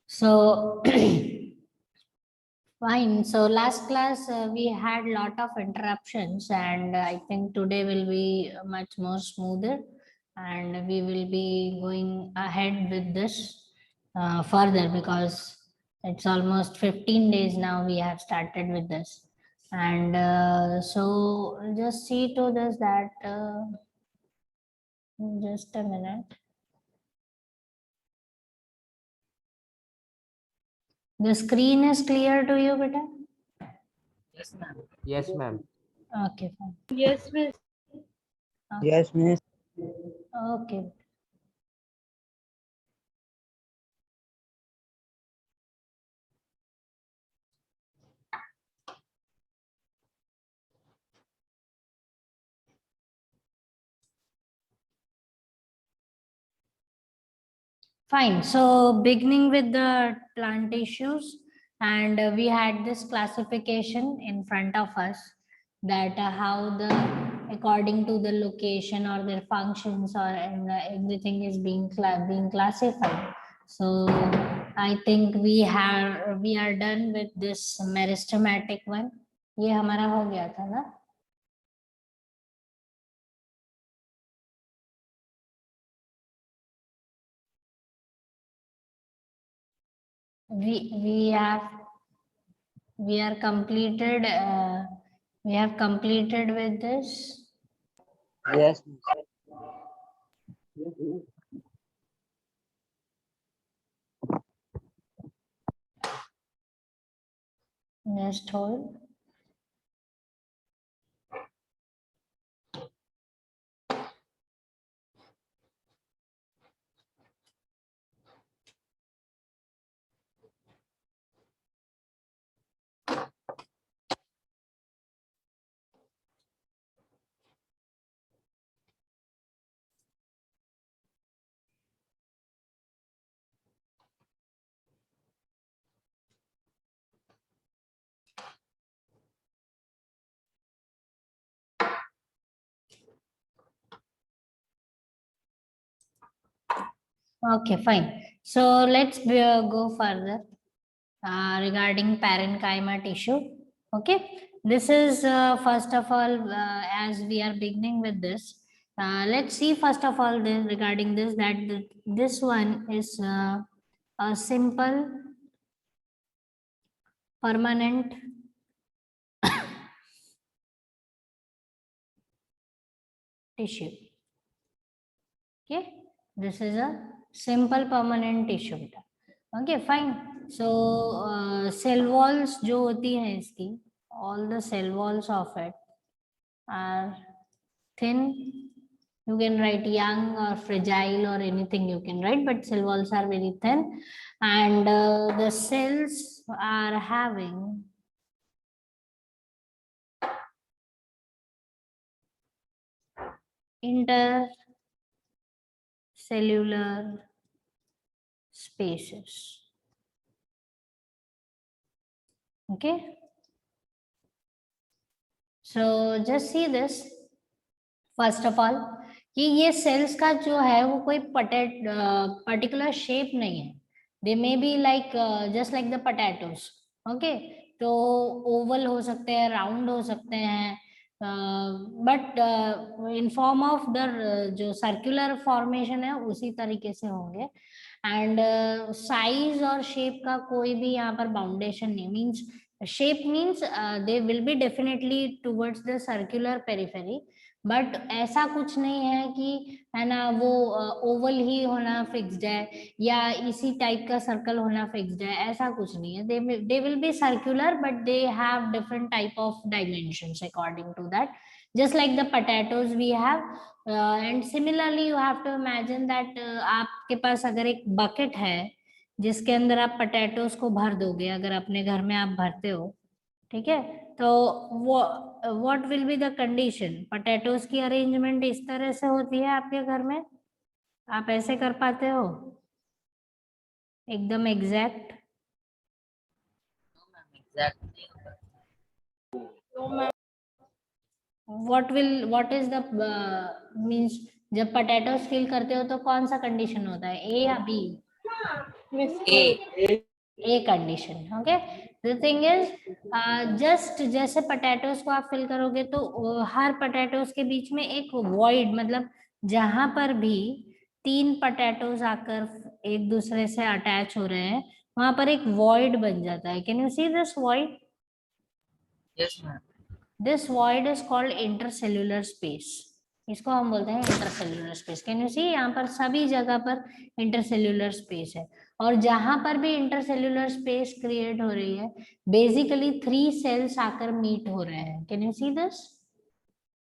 So fine. So last class we had lot of interruptions, and I think today will be much more smoother, and we will be going ahead with this further, because it's almost 15 days now we have started with this, and so just see to this that just a minute. The screen is clear to you, beta? Yes, ma'am. Yes, ma'am. Okay, fine. Yes, miss. Yes, miss. Okay. Fine. So beginning with the plant tissues, and we had this classification in front of us, that how the according to the location or their functions or everything is being classified. So I think we are done with this meristematic one. ये हमारा हो गया था ना? We are completed. We have completed with this. Yes. Just hold. Okay, fine. So let's go further regarding parenchyma tissue. Okay, this is first of all, as we are beginning with this, let's see first of all this regarding this, that this one is a simple permanent tissue. Okay, this is a simple permanent tissue. Okay, fine. So cell walls जो होती है इसकी, all the cell walls of it are thin. You can write young or fragile or anything you can write, but cell walls are very thin, and the cells are having intercellular spaces. Okay, so just see this. First of all कि ये sales का जो है वो कोई particular shape नहीं है. They may be like just like the potatoes. Okay, तो ओवल हो सकते हैं, राउंड हो सकते हैं, but in form of the जो सर्कुलर फॉर्मेशन है उसी तरीके से होंगे. एंड साइज और शेप का कोई भी यहाँ पर बाउंडेशन नहीं. Means shape means they will be definitely towards the circular periphery, but ऐसा कुछ नहीं है कि है ना वो ओवल ही होना फिक्स्ड है या इसी टाइप का सर्कल होना फिक्स्ड है. ऐसा कुछ नहीं है. They will be circular but they have different type of dimensions according to that, just like the potatoes we have. And similarly you have to imagine that आपके पास अगर एक बकेट है जिसके अंदर आप पोटैटोस को भर दोगे, अगर अपने घर में आप भरते हो, ठीक है, तो वो what will be the condition. Potatoes की अरेंजमेंट इस तरह से होती है आपके घर में, आप ऐसे कर पाते हो एकदम exact? Exactly. What is the means, जब पोटैटोस फील करते हो तो कौन सा कंडीशन होता है, ए या B? A. A condition. Okay, the thing is just जैसे पोटैटोज को आप फिल करोगे तो हर पोटैटोज के बीच में एक वॉइड, मतलब जहां पर भी 3 पोटैटोज आकर एक दूसरे से अटैच हो रहे हैं वहां पर एक वॉइड बन जाता है। Can you see this void? Yes, ma'am. This void is called intercellular space. इसको हम बोलते हैं intercellular space. Can you see, यहाँ पर सभी जगह पर इंटरसेल्यूलर स्पेस है, और जहां पर भी इंटरसेल्यूलर स्पेस क्रिएट हो रही है बेसिकली 3 सेल्स आकर मीट हो रहे हैं। Can you see this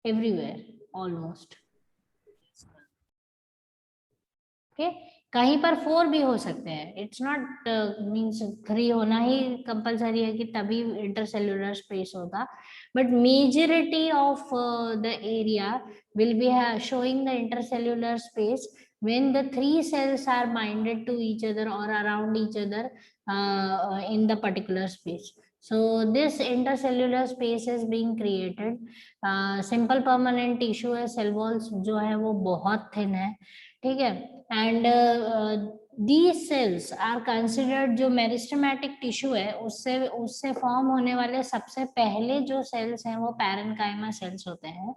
everywhere almost? Okay, कहीं पर 4 भी हो सकते हैं। इट्स नॉट मीन्स 3 होना ही कंपलसरी है कि तभी इंटरसेल्यूलर स्पेस होगा, but majority of the area will be showing the intercellular space when the 3 cells are binded to each other or around each other in the particular space. So this intercellular space is being created. Simple permanent tissue है, cell walls जो है वो बहुत thin है, ठीक है, and these cells are considered, जो meristematic tissue है उससे उससे फॉर्म होने वाले सबसे पहले जो सेल्स हैं वो पैरेन्काइमा सेल्स होते हैं।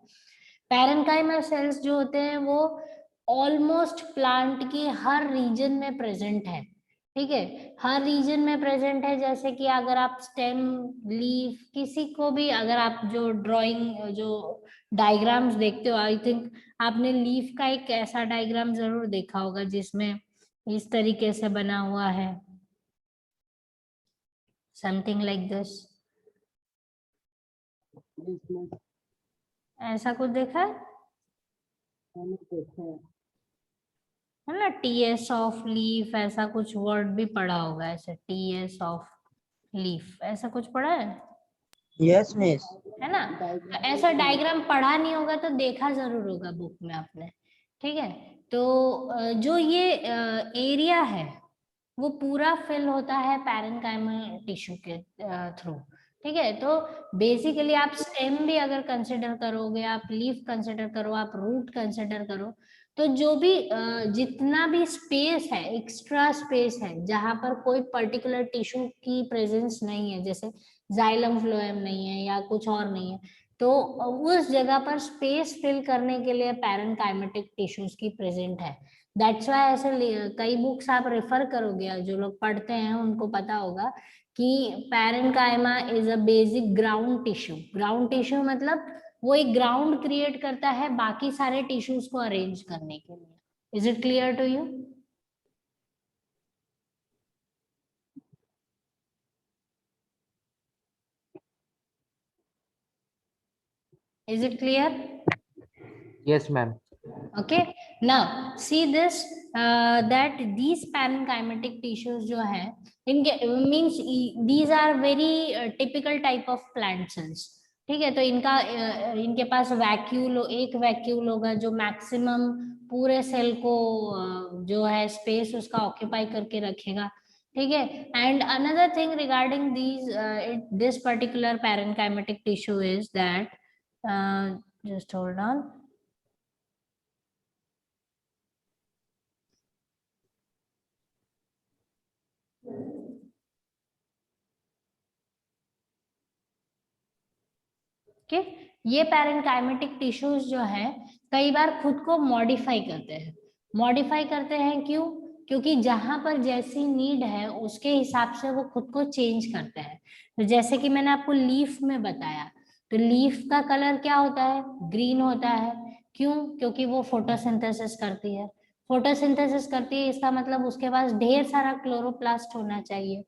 पैरेन्काइमा सेल्स जो होते हैं वो ऑलमोस्ट प्लांट की हर रीजन में प्रेजेंट है, ठीक है, हर रीजन में प्रेजेंट है। जैसे कि अगर आप स्टेम, लीफ, किसी को भी अगर आप जो ड्राइंग जो डायग्राम्स देखते हो, आई थिंक आपने लीफ का एक ऐसा डायग्राम जरूर देखा होगा जिसमें इस तरीके से बना हुआ है, समथिंग लाइक दिस। ऐसा कुछ देखा है ना? टीएस ऑफ लीफ, ऐसा कुछ वर्ड भी पढ़ा होगा, ऐसे टीएस ऑफ लीफ, ऐसा कुछ पढ़ा है Yes, miss. है ना? तो ऐसा डायग्राम पढ़ा नहीं होगा तो देखा जरूर होगा बुक में आपने, ठीक है। तो जो ये एरिया है वो पूरा फिल होता है पैरेन्काइमल टिश्यू के थ्रू, ठीक है। तो बेसिकली आप स्टेम भी अगर कंसिडर करोगे, आप लीफ कंसिडर करो, आप रूट कंसिडर करो, तो जो भी जितना भी स्पेस है, एक्स्ट्रा स्पेस है जहां पर कोई पर्टिकुलर टिश्यू की प्रेजेंस नहीं है, जैसे जाइलम फ्लोएम नहीं है या कुछ और नहीं है, तो उस जगह पर स्पेस फिल करने के लिए पैरेन्काइमेटिक टिश्यूज की प्रेजेंट है। दैट्स वाई ऐसे कई बुक्स आप रेफर करोगे, जो लोग पढ़ते हैं उनको पता होगा कि parenchyma is a basic ground tissue. Ground tissue मतलब वो एक ग्राउंड क्रिएट करता है बाकी सारे टिश्यूज को अरेंज करने के लिए। Is it clear to you? Is it clear? Yes, ma'am. Okay, now see this that these parenchymatic tissues जो है इनके means these are very typical type of plant cells, ठीक है। तो इनका इनके पास वैक्यूल, एक वैक्यूल होगा जो मैक्सिमम पूरे सेल को जो है स्पेस उसका ऑक्यूपाई करके रखेगा, ठीक है। And another thing regarding this particular parenchymatic tissue is that just hold on. Okay, ये पैरेन्काइमेटिक टिश्यूज जो है कई बार खुद को मॉडिफाई करते हैं। मॉडिफाई करते हैं क्यों? क्योंकि जहां पर जैसी नीड है उसके हिसाब से वो खुद को चेंज करते हैं। तो जैसे कि मैंने आपको लीफ में बताया, तो लीफ का कलर क्या होता है? ग्रीन होता है। क्यों? क्योंकि वो फोटोसिंथेसिस करती है। फोटोसिंथेसिस करती है इसका मतलब उसके पास ढेर सारा क्लोरोप्लास्ट होना चाहिए।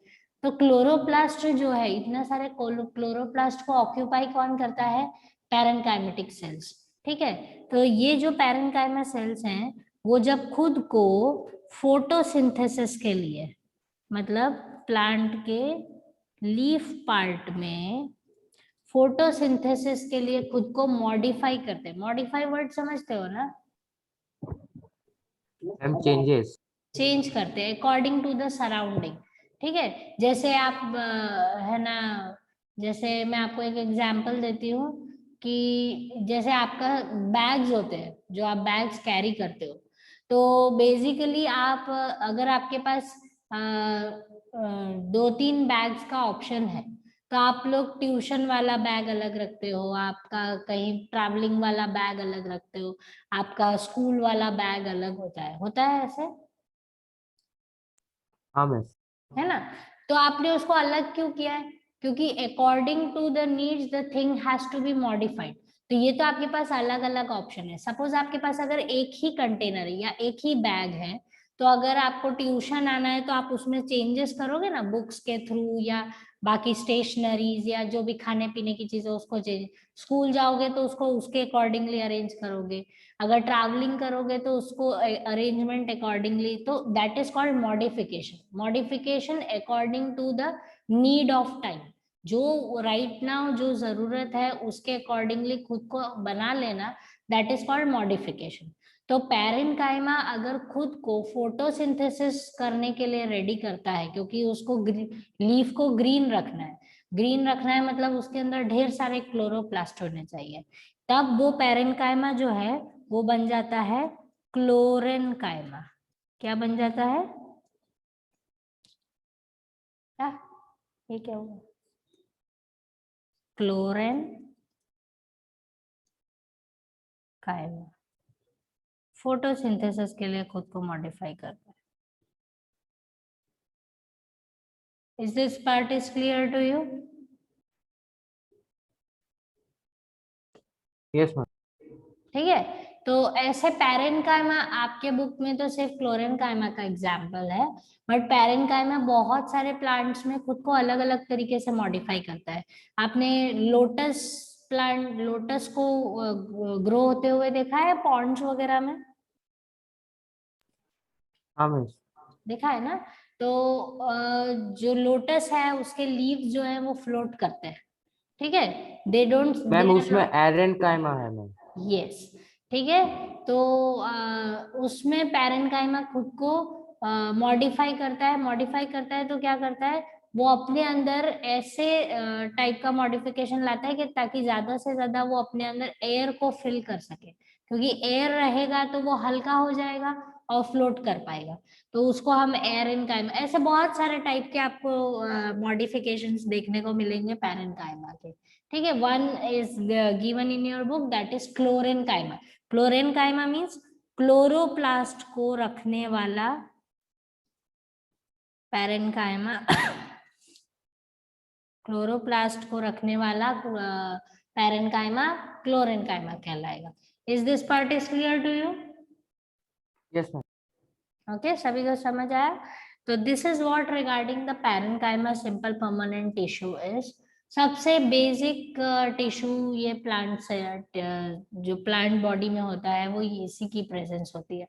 तो क्लोरोप्लास्ट जो है, इतना सारे क्लोरोप्लास्ट को ऑक्यूपाई कौन करता है? पैरेन्काइमेटिक सेल्स, ठीक है। तो ये जो पैरेन्काइमा सेल्स हैं वो जब खुद को फोटोसिंथेसिस के लिए, मतलब प्लांट के लीफ पार्ट में फोटोसिंथेसिस के लिए खुद को मॉडिफाई करते हैं। मॉडिफाई वर्ड समझते हो ना? Ma'am, changes. चेंज करते हैं अकॉर्डिंग टू द सराउंडिंग, ठीक है। जैसे आप है ना, जैसे मैं आपको एक एग्जांपल देती हूँ कि जैसे आपका बैग्स होते हैं जो आप बैग्स कैरी करते हो, तो बेसिकली आप अगर आपके पास 2-3 बैग्स का ऑप्शन है, तो आप लोग ट्यूशन वाला बैग अलग रखते हो, आपका कहीं ट्रैवलिंग वाला बैग अलग रखते हो, आपका स्कूल वाला बैग अलग होता है ऐसे, हाँ मिस। है ना? तो आपने उसको अलग क्यों किया है? क्योंकि according to the needs the thing has to be modified. तो ये तो आपके पास अलग अलग ऑप्शन है। सपोज आपके पास अगर एक ही कंटेनर है या एक ही बैग है, तो अगर आपको ट्यूशन आना है तो आप उसमें चेंजेस करोगे ना, बुक्स के थ्रू या बाकी स्टेशनरीज या जो भी खाने पीने की चीजें उसको चेंज। स्कूल जाओगे तो उसको उसके अकॉर्डिंगली अरेंज करोगे, अगर ट्रैवलिंग करोगे तो उसको अरेंजमेंट अकॉर्डिंगली, तो that is called modification. Modification according to the need of time, जो राइट नाउ जो जरूरत है उसके अकॉर्डिंगली खुद को बना लेना, दैट इज कॉल्ड मॉडिफिकेशन। तो पैरेन्काइमा अगर खुद को फोटोसिंथेसिस करने के लिए रेडी करता है, क्योंकि उसको लीफ को ग्रीन रखना है, ग्रीन रखना है मतलब उसके अंदर ढेर सारे क्लोरोप्लास्ट होने चाहिए, तब वो पैरेन्काइमा जो है वो बन जाता है क्लोरेन्काइमा। क्या बन जाता है? क्या ये क्या हुआ? क्लोरेन्काइमा फोटोसिंथेसिस के लिए खुद को मॉडिफाई करता है। Is this part is clear to you? Yes ma'am. ठीक है, तो ऐसे पैरेन्काइमा आपके बुक में तो सिर्फ क्लोरेन्काइमा का एग्जाम्पल है, बट पैरेन्काइमा बहुत सारे प्लांट्स में खुद को अलग अलग तरीके से मॉडिफाई करता है। आपने लोटस प्लांट, लोटस को ग्रो होते हुए देखा है पॉन्ड्स वगैरह में? हाँ मिस। देखा है ना? तो जो लोटस है उसके लीव्स जो है वो फ्लोट करते हैं, ठीक है, दे डोंट, मैम उसमें एरेनकाइमा है मैम। यस, ठीक है। तो उसमें पैरेन्काइमा खुद को मॉडिफाई करता है, मॉडिफाई करता है तो क्या करता है, वो अपने अंदर ऐसे टाइप का मॉडिफिकेशन लाता है कि ताकि ज्यादा से ज्यादा वो अपने अंदर एयर को फिल कर सके, क्योंकि एयर रहेगा तो वो हल्का हो जाएगा और फ्लोट कर पाएगा, तो उसको हम एरेन्काइमा, ऐसे बहुत सारे टाइप के आपको मॉडिफिकेशंस देखने को मिलेंगे पैरेन्काइमा के, ठीक है। One is given in your book, that is क्लोरेन्काइमा। क्लोरेन्काइमा means chloroplast को रखने वाला पैरेन्काइमा क्लोरोप्लास्ट को रखने वाला पैरेन्काइमा क्लोरेन्काइमा कहलाएगा। Is this part is clear to you? Yes ma'am. Okay, सभी को समझ आया? तो this is what regarding the parenchyma simple permanent tissue is. सबसे बेसिक टिश्यू ये प्लांट से जो प्लांट बॉडी में होता है वो इसी की प्रेजेंस होती है।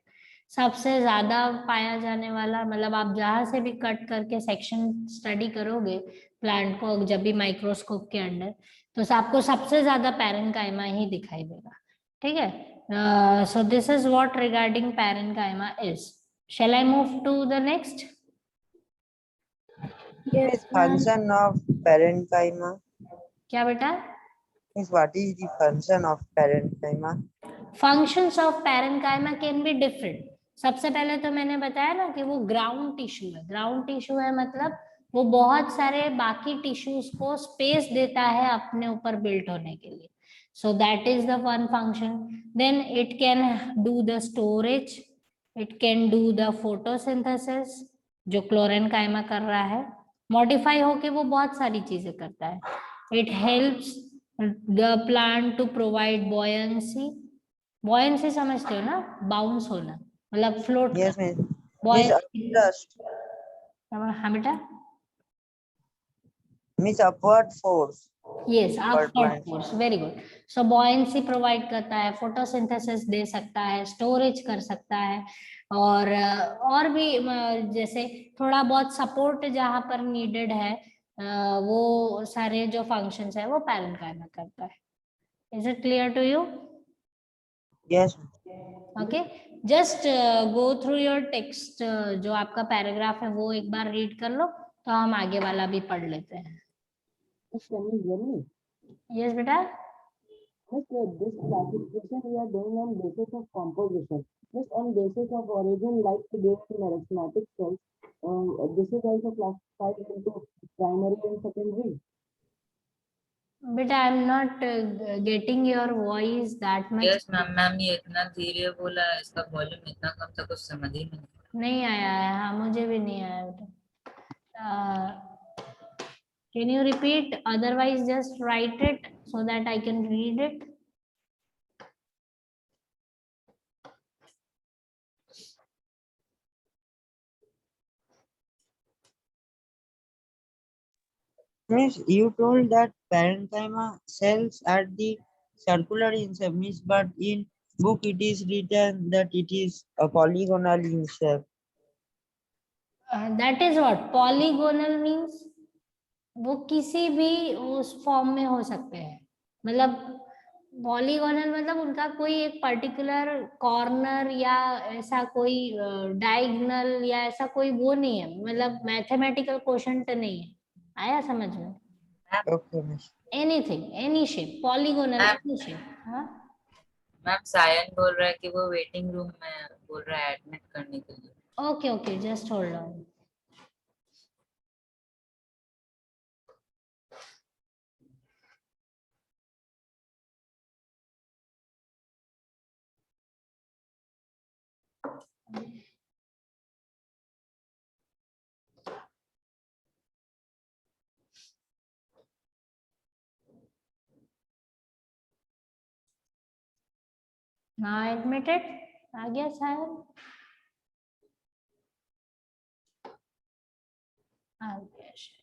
सबसे ज्यादा पाया जाने वाला, मतलब आप जहां से भी कट करके सेक्शन स्टडी करोगे प्लांट को जब भी माइक्रोस्कोप के अंडर, तो आपको सबसे ज्यादा पैरेन्काइमा ही दिखाई देगा, ठीक है। So this is what regarding parenchyma is. Shall I move to the next? Miss, function of parenchyma. क्या बेटा? Miss, what is the function of parenchyma? Functions of parenchyma can be different. सबसे पहले तो मैंने बताया ना कि वो ग्राउंड टिश्यू है। ग्राउंड टिश्यू है मतलब वो बहुत सारे बाकी टिश्यूज को स्पेस देता है अपने ऊपर बिल्ट होने के लिए, so that is the one function. Then it can do the storage, it can do the photosynthesis, जो क्लोरेन्काइमा कर रहा है, मॉडिफाई होके वो बहुत सारी चीजें करता है। It helps the plant to provide buoyancy. buoyancy समझते हो ना, बाउंस होना मतलब फ्लोट Yes, करना, Miss. Miss, buoyancy। thrust. हाँ बेटा, Miss, upward force. Yes, Upward upward plant. Force, very good. So buoyancy provide करता है, फोटोसिंथेसिस दे सकता है, स्टोरेज कर सकता है, और भी जैसे थोड़ा बहुत सपोर्ट जहां पर नीडेड है, वो सारे जो फंक्शंस है वो पैरेन्काइमा करता है। Is it clear to you? Yes. Okay, just go through your text, जो आपका पैराग्राफ है वो एक बार रीड कर लो, तो हम आगे वाला भी पढ़ लेते हैं। यस बेटा, Miss, this classification we are doing on basis of composition. Miss, on basis of origin, like today in meristematic cells, this is also classified into primary and secondary. But I am not getting your voice that much. Yes ma'am, ma'am ये इतना धीरे बोला है, इसका volume इतना कम था, कुछ समझ ही नहीं आया है। हाँ, मुझे भी नहीं आया बेटा। Can you repeat? Otherwise, just write it so that I can read it. Miss, you told that parenchyma cells are the circular in shape, miss, but in book it is written that it is a polygonal in shape. That is what polygonal means. वो किसी भी उस form में हो सकते हैं। मतलब polygonal मतलब उनका कोई एक पर्टिकुलर कॉर्नर या ऐसा कोई डायगोनल या ऐसा कोई वो नहीं है, मतलब मैथमेटिकल क्वोशंट नहीं है। आया समझ में? Okay, miss. Anything, any shape, polygonal any shape. हाँ मैम, सायन बोल रहा है कि वो वेटिंग रूम में बोल रहा है एडमिट करने के लिए। Okay okay, just hold on. Now admitted, आ गया शायद, आ गया शायद।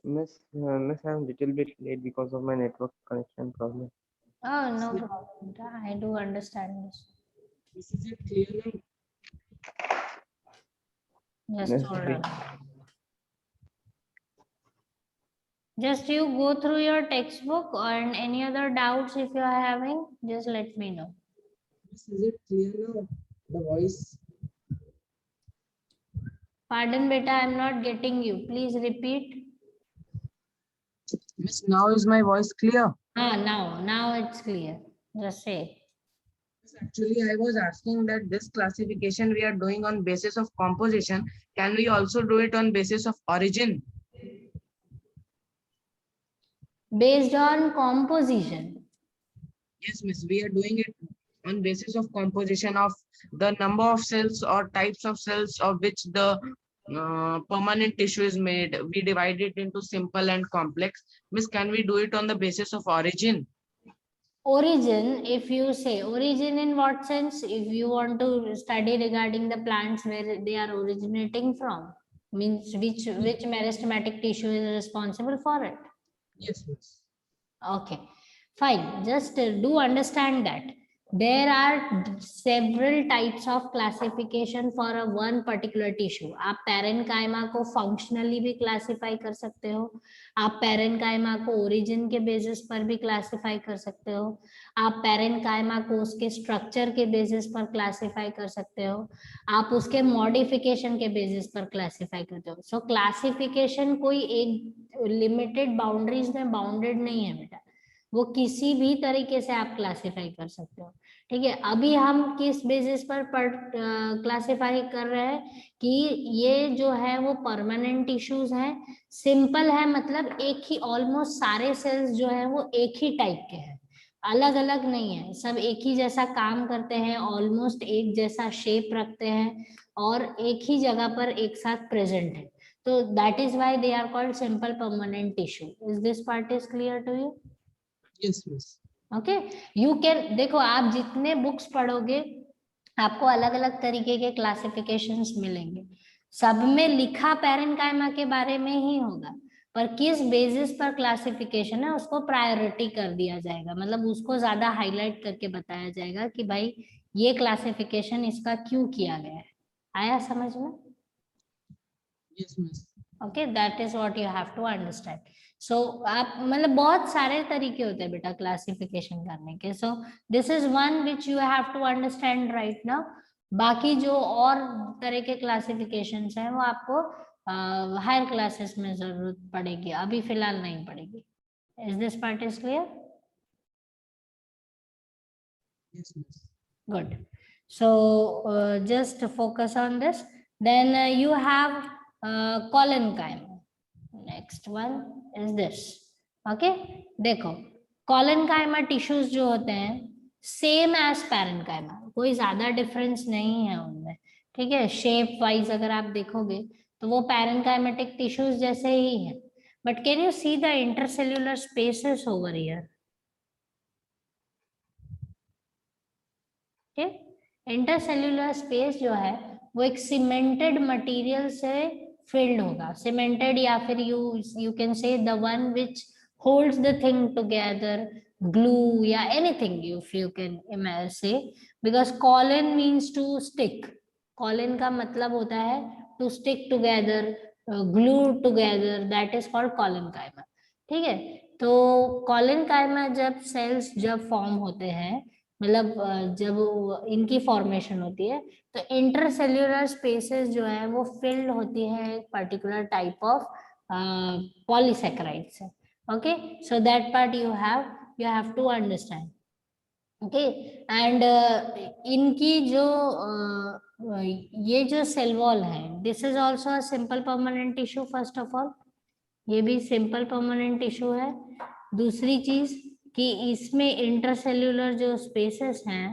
Miss, I'm little bit late because of my network connection problem. Oh, no problem. I do understand this. This is it clear now? Just Yes, hold please. on. Just you go through your textbook and any other doubts if you are having, just let me know. Miss, is it clear now? The voice. Pardon, beta, I am not getting you. Please repeat. Miss, now is my voice clear? Now it's clear. Just say. Actually, I was asking that this classification we are doing on basis of composition, can we also do it on basis of origin? Based on composition. Yes, miss, we are doing it on basis of composition of the number of cells or types of cells of which the permanent tissue is made. We divide it into simple and complex. Miss, can we do it on the basis of origin? Origin, if you say origin in what sense? If you want to study regarding the plants where they are originating from, means which meristematic tissue is responsible for it. Yes, miss. Okay, fine. Just do understand that there are several types of classification for a one particular tissue. आप parenchyma को functionally भी classify कर सकते हो, आप parenchyma को origin के basis पर भी classify कर सकते हो, आप parenchyma को उसके structure के basis पर classify कर सकते हो, आप उसके modification के basis पर classify करते हो. So classification कोई एक limited boundaries में bounded नहीं है बेटा, वो किसी भी तरीके से आप क्लासिफाई कर सकते हो. ठीक है, अभी हम किस बेसिस पर क्लासिफाई कर रहे हैं कि ये जो है वो परमानेंट टिश्यूज हैं, सिंपल है, मतलब एक ही ऑलमोस्ट सारे सेल्स जो है वो एक ही टाइप के हैं, अलग अलग नहीं है, सब एक ही जैसा काम करते हैं, ऑलमोस्ट एक जैसा शेप रखते हैं और एक ही जगह पर एक साथ प्रेजेंट है. तो that is why they are called simple permanent tissue. Is this part is clear to you? Yes, miss. Okay, you can, देखो आप जितने बुक्स पढ़ोगे आपको अलग अलग तरीके के क्लासिफिकेशंस मिलेंगे, सब में लिखा पैरेन्काइमा के बारे में ही होगा, पर किस बेसिस पर क्लासिफिकेशन है उसको प्रायोरिटी कर दिया जाएगा, मतलब उसको ज्यादा हाईलाइट करके बताया जाएगा कि भाई ये क्लासिफिकेशन इसका क्यों किया गया है. आया समझ में? Yes, miss. Okay, that is what you have to understand. So आप मतलब बहुत सारे तरीके होते हैं बेटा क्लासिफिकेशन करने के. So this is one which you have to understand right now. बाकी जो और तरह के क्लासिफिकेशंस हैं वो आपको हायर क्लासेस में जरूरत पड़ेगी, अभी फिलहाल नहीं पड़ेगी। Is this part is clear? Yes, miss. Good. So just focus on this. Then you have collenchyma. Next one is this. Okay, देखो collenchyma tissues जो होते हैं सेम एज पैरेन्काइमा, कोई ज्यादा डिफरेंस नहीं है उनमें, ठीक है। शेप वाइज अगर आप देखोगे तो वो पैरेन्काइमेटिक टिश्यूज जैसे ही है, but can you see the intercellular spaces over here? Intercellular space जो है वो एक सीमेंटेड मटेरियल से फिल्ड होगा, सीमेंटेड या फिर you can say the one which holds the thing together, glue या anything if you can say, because collen means to stick. collen का मतलब होता है to stick together, glue together, that is called collenchyma, ठीक है। तो collenchyma जब sales जब फॉर्म होते हैं, मतलब जब इनकी फॉर्मेशन होती है तो इंटरसेल्यूलर स्पेसेस जो है वो फिल्ड होती है एक पर्टिकुलर टाइप ऑफ पॉलीसेकेराइड से। Okay, so that part you have to understand. Okay, and इनकी जो ये जो सेल वॉल है, this is also a simple permanent tissue. First of all ये भी सिंपल परमानेंट टिश्यू है। दूसरी चीज कि इसमें इंटरसेल्यूलर जो स्पेसेस हैं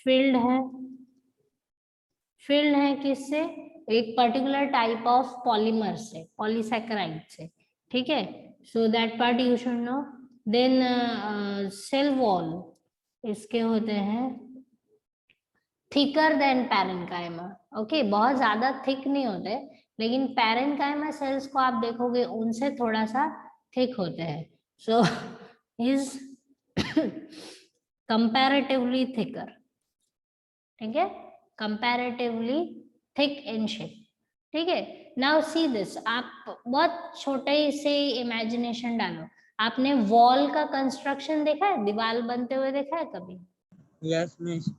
फिल्ड है किससे? एक पर्टिकुलर टाइप ऑफ पॉलीमर से, पॉलीसेकेराइड से, ठीक है। So that part you should know. Then cell wall इसके होते हैं थिकर देन पैरेन्काइमा। ओके, बहुत ज्यादा थिक नहीं होते, लेकिन पैरेन्काइमा सेल्स को आप देखोगे उनसे थोड़ा सा थिक होते हैं। सो इज कंपैरेटिवली थिकर, ठीक है, कंपैरेटिवली थिक इन शेप, ठीक है। नाउ सी दिस, आप बहुत छोटे से इमेजिनेशन डालो। आपने वॉल का कंस्ट्रक्शन देखा है, दीवार बनते हुए देखा है कभी? Yes, miss.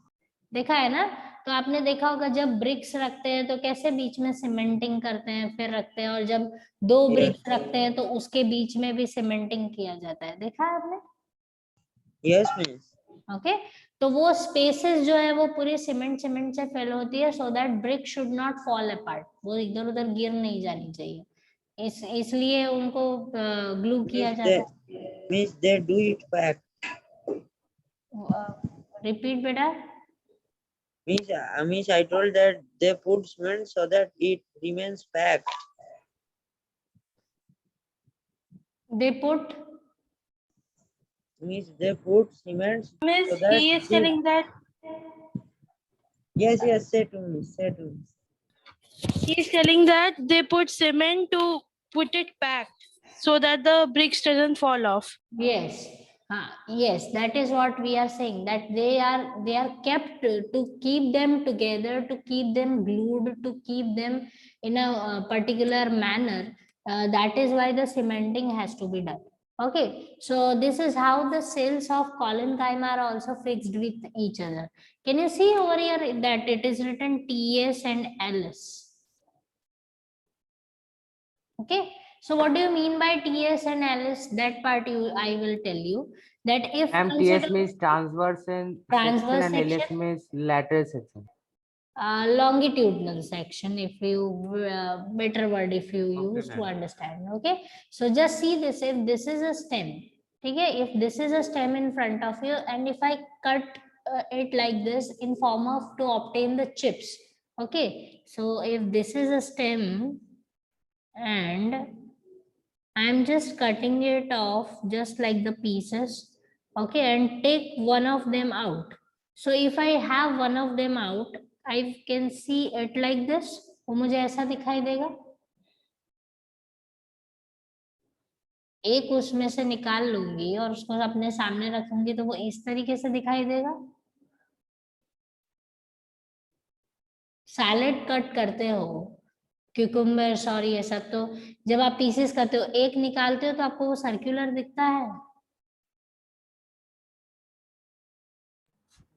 देखा है ना? तो आपने देखा होगा जब ब्रिक्स रखते हैं तो कैसे बीच में सीमेंटिंग करते हैं, फिर रखते हैं, और जब दो ब्रिक्स रखते हैं तो उसके बीच में भी सीमेंटिंग किया जाता है, देखा है आपने? Yes, miss. ओके, तो वो स्पेसेस जो है वो पूरी सीमेंट से फिल होती है, so that brick should not fall apart, वो इधर उधर गिर नहीं जानी चाहिए, इसलिए उनको ग्लू किया Miss, जाता है। Miss, they do it packed. Repeat बेटा। Miss, I told that they put cement so that it remains packed. They put, Miss, they put cement Miss, so that he is telling that Yes, say to me, say to me. they put cement to put it packed so that the bricks doesn't fall off. yes, yes, that is what we are saying, that they are kept to keep them together, to keep them glued, to keep them in a particular manner. That is why the cementing has to be done. Okay, so this is how the cells of collenchyma are also fixed with each other. Can you see over here that it is written TS and LS? Okay, so what do you mean by TS and LS? That part I will tell you. That if TS means transverse section Transverse and LS section. means lateral section. Longitudinal section, if you better word if you use to understand. Okay, so just see this, if this is a stem, okay, if this is a stem in front of you, and if I cut it like this in form of to obtain the chips, okay, so if this is a stem and I'm just cutting it off just like the pieces, okay, and take one of them out. So if I have one of them out, I can see it like this, वो मुझे ऐसा दिखाई देगा। एक उसमें से निकाल लूंगी और उसको अपने सामने रखूंगी तो वो इस तरीके से दिखाई देगा। सैलेड कट करते हो, क्यूकम्बर, सॉरी, ये सब तो जब आप पीसेस करते हो, एक निकालते हो तो आपको वो सर्कुलर दिखता है।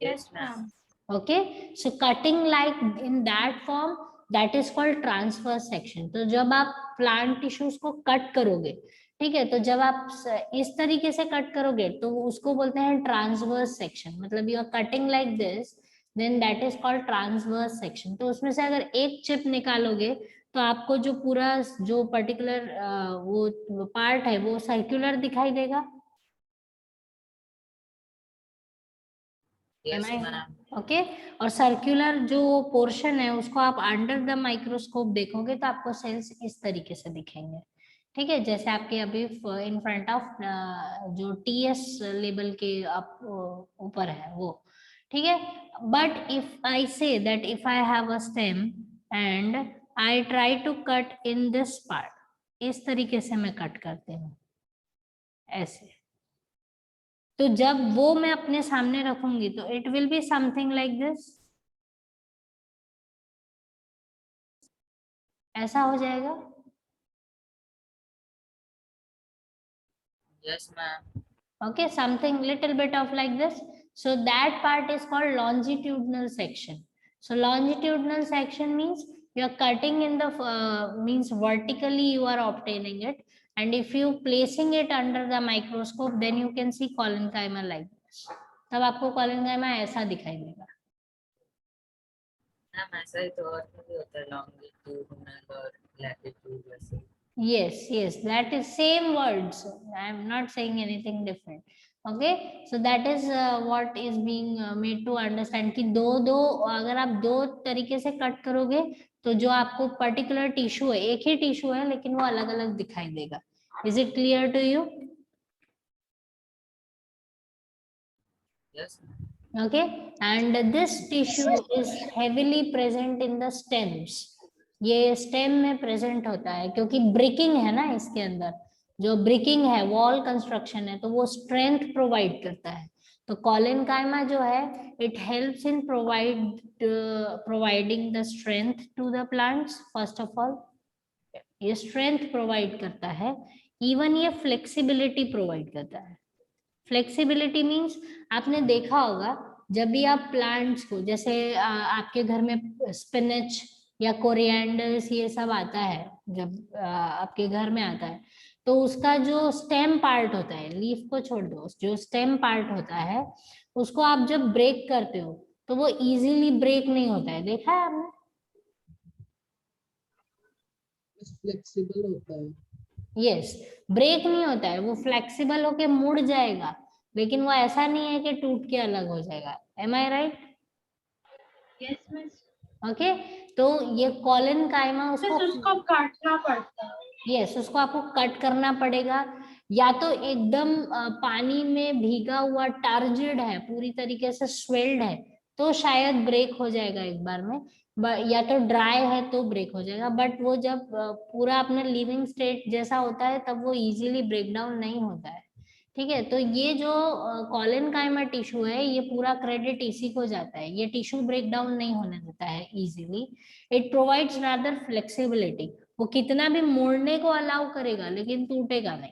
Yes, ma'am. Okay, so cutting like in that form, that is called transverse section. तो जब आप plant tissues को cut करोगे, ठीक है, तो जब आप इस तरीके से कट करोगे तो उसको बोलते हैं ट्रांसवर्स सेक्शन. मतलब you are cutting like this, then that is called transverse section. तो उसमें से अगर एक चिप निकालोगे तो आपको जो पूरा जो पर्टिकुलर वो पार्ट है वो सर्कुलर दिखाई देगा. Yes, ma'am. ओके, और सर्कुलर जो पोर्शन है उसको आप अंडर द माइक्रोस्कोप देखोगे तो आपको सेल्स इस तरीके से दिखेंगे. ठीक है, जैसे आपके अभी इन फ्रंट ऑफ जो टीएस लेबल के आप ऊपर है वो. ठीक है, but if I say that if I have a stem and I try to cut in this part, इस तरीके से मैं कट करती हूँ ऐसे. तो जब वो मैं अपने सामने रखूंगी तो it will be something like this. ऐसा हो जाएगा. Yes, ma'am. Okay, something little bit of like this. So that part is called longitudinal section. So longitudinal section means you are cutting in the means vertically you are obtaining it, and if you placing it under the microscope then you can see collenchyma like this. तब आपको collenchyma ऐसा दिखाई देगा. Ma'am ऐसा ही तो और भी होता है, longitudinal और latitude वैसे. Yes, that is same words. I am not saying anything different. Okay, so that is what is being made to understand कि दो अगर आप दो तरीके से कट करोगे तो जो आपको पर्टिकुलर टिश्यू है, एक ही टिश्यू है लेकिन वो अलग अलग दिखाई देगा. Is it clear to you? Yes, ma'am. Okay, and this tissue is heavily present in the stems. ये स्टेम में प्रेजेंट होता है क्योंकि ब्रेकिंग है ना इसके अंदर. जो ब्रेकिंग है, वॉल कंस्ट्रक्शन है, तो वो स्ट्रेंथ प्रोवाइड करता है. तो कॉलेनकाइमा जो है it helps in providing the strength to the plants. First of all ये स्ट्रेंथ प्रोवाइड करता है. इवन ये फ्लेक्सिबिलिटी प्रोवाइड करता है. फ्लेक्सिबिलिटी मीन्स आपने देखा होगा जब भी आप प्लांट्स को, जैसे आपके घर में स्पिनच या कोरिएंडर्स ये सब आता है, जब आपके घर में आता है तो उसका जो स्टेम पार्ट होता है, लीफ को छोड़ दो, जो स्टेम पार्ट होता है उसको आप जब ब्रेक करते हो तो वो इजीली ब्रेक नहीं होता है. देखा है आपने? फ्लेक्सिबल होता है. यस, ब्रेक नहीं होता है, वो फ्लेक्सिबल होके मुड़ जाएगा, लेकिन वो ऐसा नहीं है कि टूट के अलग हो जाएगा. एम आई राइट? Yes, miss. ओके, तो ये कॉलेनकाइमा उसको काटना पड़ता है. यस, उसको आपको कट करना पड़ेगा. या तो एकदम पानी में भीगा हुआ टार्जिड है, पूरी तरीके से स्वेल्ड है, तो शायद ब्रेक हो जाएगा एक बार में. या तो ड्राई है तो ब्रेक हो जाएगा. बट वो जब पूरा अपने लिविंग स्टेट जैसा होता है तब वो इजीली ब्रेक डाउन नहीं होता है. ठीक है, तो ये जो कॉलेनकाइमा टिश्यू है ये पूरा क्रेडिट इसी को जाता है. ये टिश्यू ब्रेक डाउन नहीं होने देता है easily. It provides rather flexibility. वो कितना भी मोड़ने को अलाउ करेगा लेकिन टूटेगा नहीं.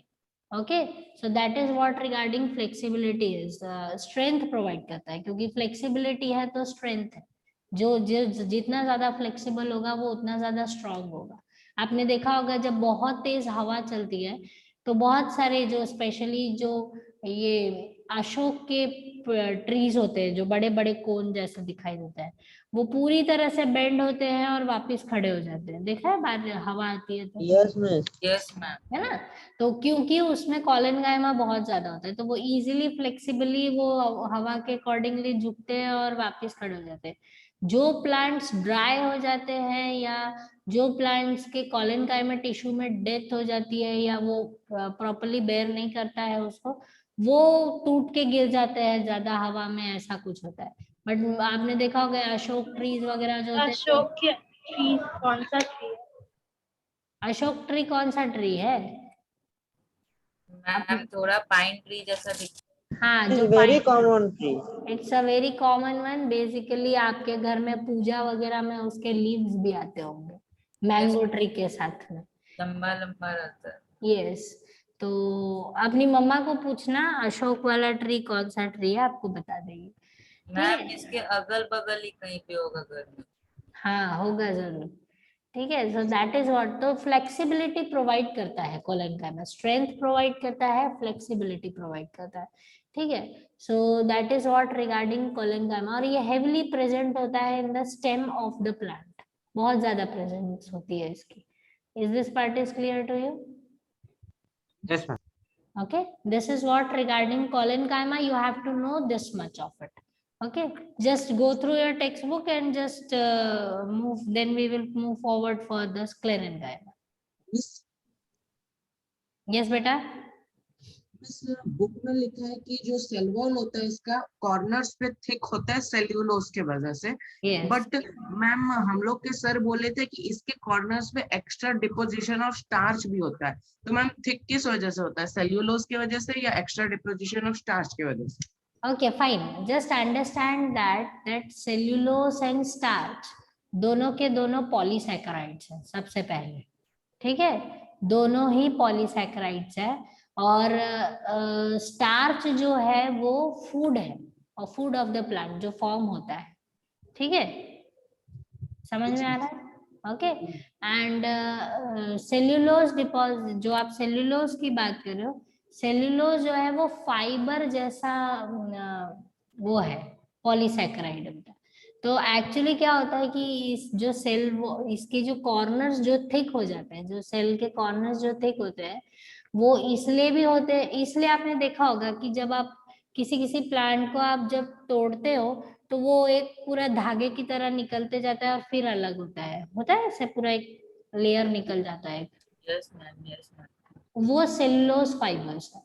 Okay, so that is what regarding flexibility is. Strength provide करता है, क्योंकि फ्लेक्सिबिलिटी है तो स्ट्रेंथ है. जो जितना ज्यादा फ्लेक्सिबल होगा वो उतना ज्यादा स्ट्रांग होगा. आपने देखा होगा जब बहुत तेज हवा चलती है तो बहुत सारे जो स्पेशली जो ये अशोक के ट्रीज होते हैं जो बड़े बड़े कोन जैसे दिखाई देता है, वो पूरी तरह से बेंड होते हैं और वापस खड़े हो जाते हैं. देखा है बाहर हवा आती है तो? Yes, miss. Yes, ma'am. है ना? तो क्योंकि उसमें कॉलेनकाइमा बहुत ज्यादा होता है तो वो इजीली फ्लेक्सिबली वो हवा के अकॉर्डिंगली झुकते हैं और वापस खड़े हो जाते हैं. जो प्लांट्स ड्राई हो जाते हैं या जो प्लांट्स के कॉलेनकाइमा टिश्यू में डेथ हो जाती है या वो प्रॉपर्ली बेयर नहीं करता है उसको, वो टूट के गिर जाते हैं ज्यादा हवा में, ऐसा कुछ होता है. बट आपने देखा होगा अशोक ट्रीज वगैरह जो होते हैं. अशोक के ट्री कौन सा ट्री? अशोक ट्री कौन सा ट्री है? मैम थोड़ा पाइन ट्री जैसा दिखता हाँ, It जो is very common tree. It's a very common one. Basically आपके घर में पूजा वगैरह में उसके लीव्स भी आते होंगे मैंगो ट्री के साथ में. लंबा लंबा रहता है. यस, तो अपनी मम्मा को पूछना अशोक वाला ट्री कौन सा ट्री है, आपको बता देगी. मैम इसके अगल बगल ही कहीं पे होगा घर में। हाँ होगा जरूर, ठीक है। सो दैट इज व्हाट, तो फ्लेक्सिबिलिटी प्रोवाइड करता है कोलेनकाइमा, स्ट्रेंथ प्रोवाइड करता है, फ्लेक्सिबिलिटी प्रोवाइड करता है, ठीक है। So that is what regarding collenchyma. और ये हेवीली प्रेजेंट होता है in the stem of the plant, बहुत ज्यादा प्रेजेंस होती है इसकी। Is this part is clear to you? Yes, ma'am. Okay, this is what regarding collenchyma, you have to know this much of it. Okay, just go through your textbook and just move, then we will move forward for the sclerenchyma. Miss Yes beta? Book में लिखा है कि जो cell wall होता है इसका corners पे thick होता है सेल्यूलोज के वजह से, Yes. बट मैम हम लोग के सर बोले थे कि इसके कॉर्नर्स पे एक्स्ट्रा डिपोजिशन ऑफ स्टार्च भी होता है, तो मैम थिक किस वजह से होता है, सेल्यूलोज की वजह से या एक्स्ट्रा डिपोजिशन ऑफ स्टार्च की वजह से? Okay, fine. Just understand that cellulose and starch दोनों के दोनों पॉलीसैकेराइड्स हैं सबसे पहले, ठीक है। दोनों ही पॉलीसैकेराइड्स है, और स्टार्च जो है वो फूड है, और फूड ऑफ द प्लांट जो फॉर्म होता है, ठीक है। समझ में आ रहा है? ओके। एंड सेल्यूलोज डिपॉजिट, जो आप सेल्यूलोज की बात कर रहे हो, सेल्यूलोज जो है वो फाइबर जैसा वो है, पॉलीसैकेराइड बेटा। तो एक्चुअली क्या होता है कि इस जो सेल, वो इसके जो कॉर्नर्स जो थिक हो जाते हैं, जो सेल के कॉर्नर्स जो थिक होते हैं, वो इसलिए भी होते हैं, इसलिए आपने देखा होगा कि जब आप किसी प्लांट को आप जब तोड़ते हो तो वो एक पूरा धागे की तरह निकलते जाता है और फिर अलग होता है ऐसे पूरा एक लेयर निकल जाता है, यस मैम। वो सेल्यूलोज फाइबर्स है,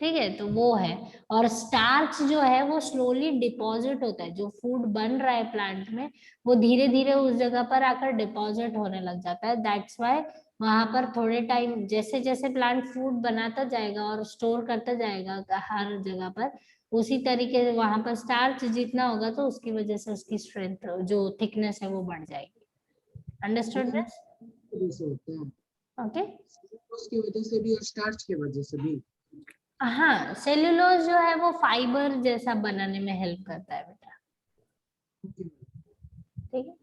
ठीक है। तो वो है, और स्टार्च जो है वो स्लोली डिपॉजिट होता है, जो फूड बन रहा है प्लांट में वो धीरे धीरे उस जगह पर आकर डिपॉजिट होने लग जाता है। दैट्स वाई वहां पर थोड़े टाइम, जैसे जैसे प्लांट फूड बनाता जाएगा और स्टोर करता जाएगा हर जगह पर, उसी तरीके से वहां पर स्टार्च जितना होगा तो उसकी वजह से उसकी स्ट्रेंथ जो थिकनेस है वो बढ़ जाएगी। Understood this? ओके। उसकी वजह से भी और स्टार्च की वजह से भी। हाँ, सेल्यूलोज जो है वो फाइबर जैसा बनाने में हेल्प करता है बेटा, ठीक है,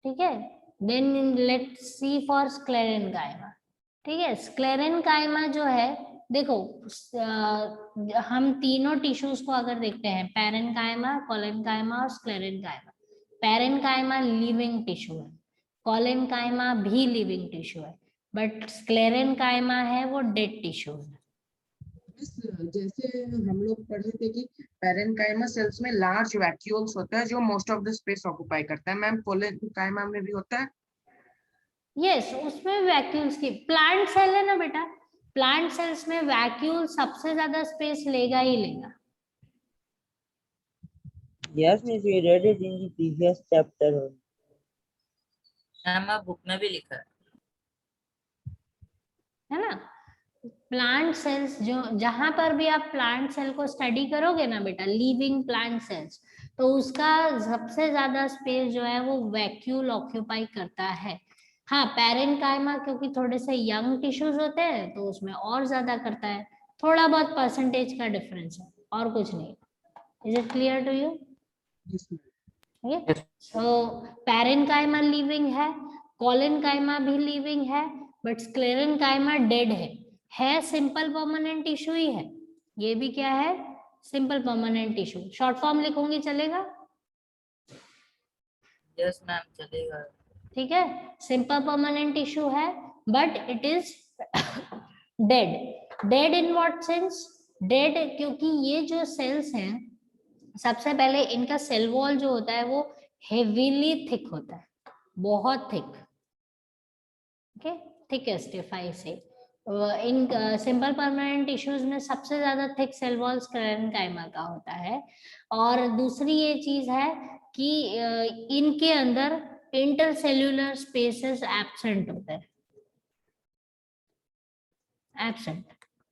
ठीक है। Then let's see for sclerenchyma, ठीक है। स्क्लेरेनकाइमा जो है, देखो हम तीनों टिश्यूज को अगर देखते हैं, पैरेनकाइमा, कोलेनकाइमा और स्क्लेरेनकाइमा। पैरेनकाइमा लिविंग टिश्यू है, कोलेनकाइमा भी लिविंग टिश्यू है, बट स्क्लेरेनकाइमा है वो डेड टिश्यू है। जैसे हम लोग पढ़े थे कि पैरेनकाइमा सेल्स में लार्ज वैक्यूल्स होता है जो most of the space occupy करता है, मैम कोलेनकाइमा में भी होता है? यस, उसमें वैक्यूल्स की, प्लांट सेल है ना बेटा, प्लांट सेल्स में वैक्यूल सबसे ज्यादा स्पेस लेगा ही लेगा। Yes, miss, we read it in the previous chapter. Ma'am आप बुक में भी लिखा है ना। प्लांट सेल्स जो, जहां पर भी आप प्लांट सेल को स्टडी करोगे ना बेटा, लिविंग प्लांट सेल्स, तो उसका सबसे ज्यादा स्पेस जो है वो वैक्यूल ऑक्यूपाई करता है। हाँ, पैरेनकाइमा क्योंकि थोड़े से यंग टिश्यूज होते हैं तो उसमें और ज्यादा करता है, थोड़ा बहुत परसेंटेज का डिफरेंस है और कुछ नहीं। Is it clear to you? So parenchyma living है, कोलेनकाइमा भी लिविंग है, बट स्क्लेरेनकाइमा डेड है सिंपल परमानेंट टिश्यू ही है। ये भी क्या है? Simple permanent tissue. Short form लिखूंगी चलेगा? यस मैम चलेगा। ठीक है, सिंपल परमानेंट टिश्यू है but it is dead. Dead in what sense? Dead क्योंकि ये जो सेल्स हैं, सबसे पहले इनका सेल वॉल जो होता है वो हेवीली थिक होता है, बहुत थिक, ओके, थिकेस्ट आई से। इन सिंपल परमानेंट टिश्यूज में सबसे ज्यादा थिक सेल वॉल स्क्लेरेनकाइमा का होता है। और दूसरी ये चीज है कि इनके अंदर इंटरसेल्यूलर स्पेसेस एब्सेंट होते हैं, absent,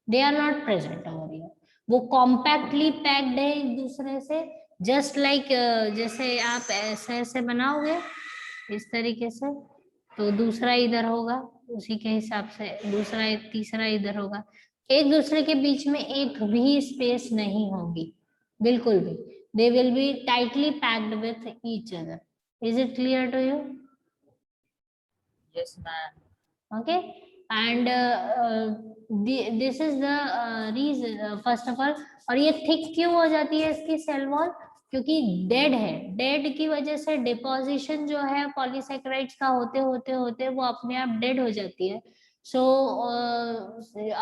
they are not present over here. वो कॉम्पैक्टली पैक्ड है एक दूसरे से, जस्ट लाइक जैसे आप ऐसे ऐसे बनाओगे इस तरीके से, तो दूसरा इधर होगा, उसी के हिसाब से दूसरा तीसरा इधर होगा, एक दूसरे के बीच में एक भी स्पेस नहीं होगी, बिल्कुल भी. They will be tightly packed with each other. Is it clear to you? Yes, ma'am. Okay. And this is the reason, first of all. और ये थिक क्यों हो जाती है इसकी सेल वॉल? क्योंकि डेड है. डेड की वजह से डिपोजिशन जो है पॉलीसेकेराइड्स का होते होते होते वो अपने आप डेड हो जाती है. सो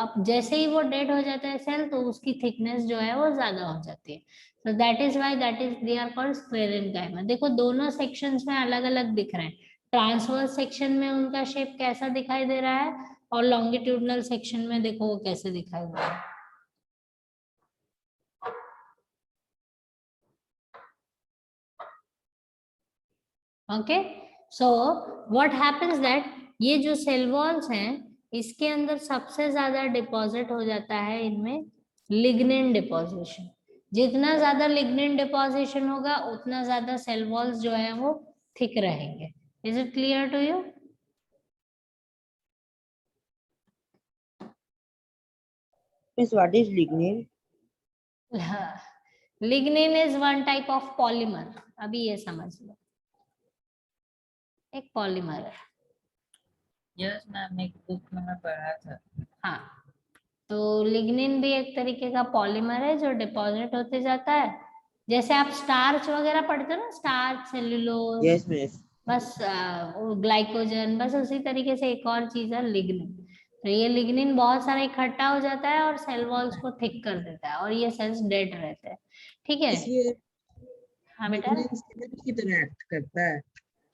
अब जैसे ही वो डेड हो जाता है सेल, तो उसकी थिकनेस जो है वो ज्यादा हो जाती है. So that is why that is they are called sclerenchyma. देखो दोनों सेक्शंस में अलग अलग दिख रहे हैं. ट्रांसवर्स सेक्शन में उनका शेप कैसा दिखाई दे रहा है, और लॉन्गिट्यूडनल सेक्शन में देखो वो कैसे दिखाई दे रहा है. Okay. So what happens that ये जो सेल वॉल्स हैं इसके अंदर सबसे ज्यादा डिपॉजिट हो जाता है इनमें लिग्निन डिपोजिशन. जितना ज्यादा लिग्निन डिपोजिशन होगा उतना ज्यादा सेल वॉल्स जो है वो थिक रहेंगे. Is it clear to you? Miss, what is lignin? Lignin is one type of polymer. अभी ये समझ लो, एक पॉलीमर है. Yes, ma'am. एक बुक में मैं पढ़ा था. हाँ, तो लिग्निन भी एक तरीके का पॉलीमर है जो डिपॉजिट होते जाता है. जैसे आप स्टार्च वगैरह पढ़ते हो ना, स्टार्च, सेल्यूलोज, Yes, miss. बस ग्लाइकोजन, बस उसी तरीके से एक और चीज है लिग्निन. तो ये लिग्निन बहुत सारा इकट्ठा हो जाता है और सेल वॉल्स को थिक कर देता है और ये सेल्स डेड रहते हैं. ठीक है. इसलिए हाँ बेटा, लिग्निन सीमेंट की तरह एक्ट करता है.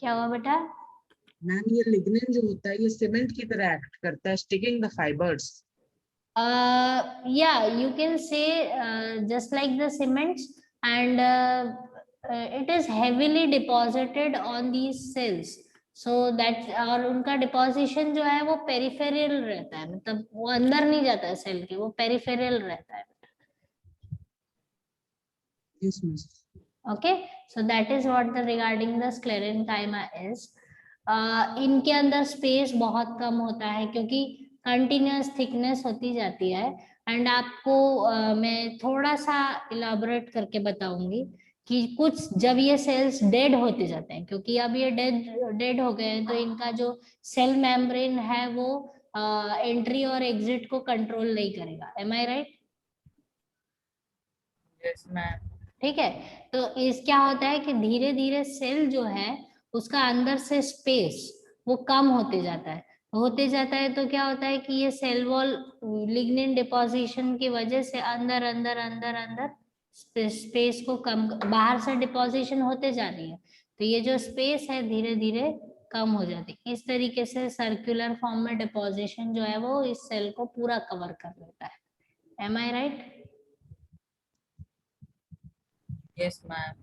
क्या हुआ बेटा? मैम ये लिग्निन जो होता है ये सीमेंट की तरह एक्ट करता है, sticking the fibres. Yeah, you can say just like the cements, and it is heavily deposited on these cells, so that और उनका डिपोजिशन जो है वो पेरिफेरल रहता है, मतलब वो अंदर नहीं जाता है सेल के, वो पेरिफेरल रहता है. Yes, miss. Okay, so that is what the regarding the sclerenchyma is. इनके अंदर स्पेस बहुत कम होता है क्योंकि कंटिन्यूअस थिकनेस होती जाती है. एंड आपको मैं थोड़ा सा इलाबोरेट करके बताऊंगी कि कुछ जब ये सेल्स डेड होते जाते हैं, क्योंकि अब ये डेड हो गए हैं, तो इनका जो सेल मेम्ब्रेन है वो एंट्री और एग्जिट को कंट्रोल नहीं करेगा. एम आई राइट? Yes, ma'am. ठीक है. तो इस क्या होता है कि धीरे धीरे सेल जो है उसका अंदर से स्पेस वो कम होते जाता है. तो क्या होता है कि ये सेल वॉल लिग्निन डिपोजिशन की वजह से अंदर अंदर अंदर अंदर स्पेस को कम, बाहर से डिपोजिशन होते जा रही है, तो ये जो स्पेस है धीरे धीरे कम हो जाती है. इस तरीके से सर्कुलर फॉर्म में डिपोजिशन जो है वो इस सेल को पूरा कवर कर लेता है. M I right? Yes, ma'am.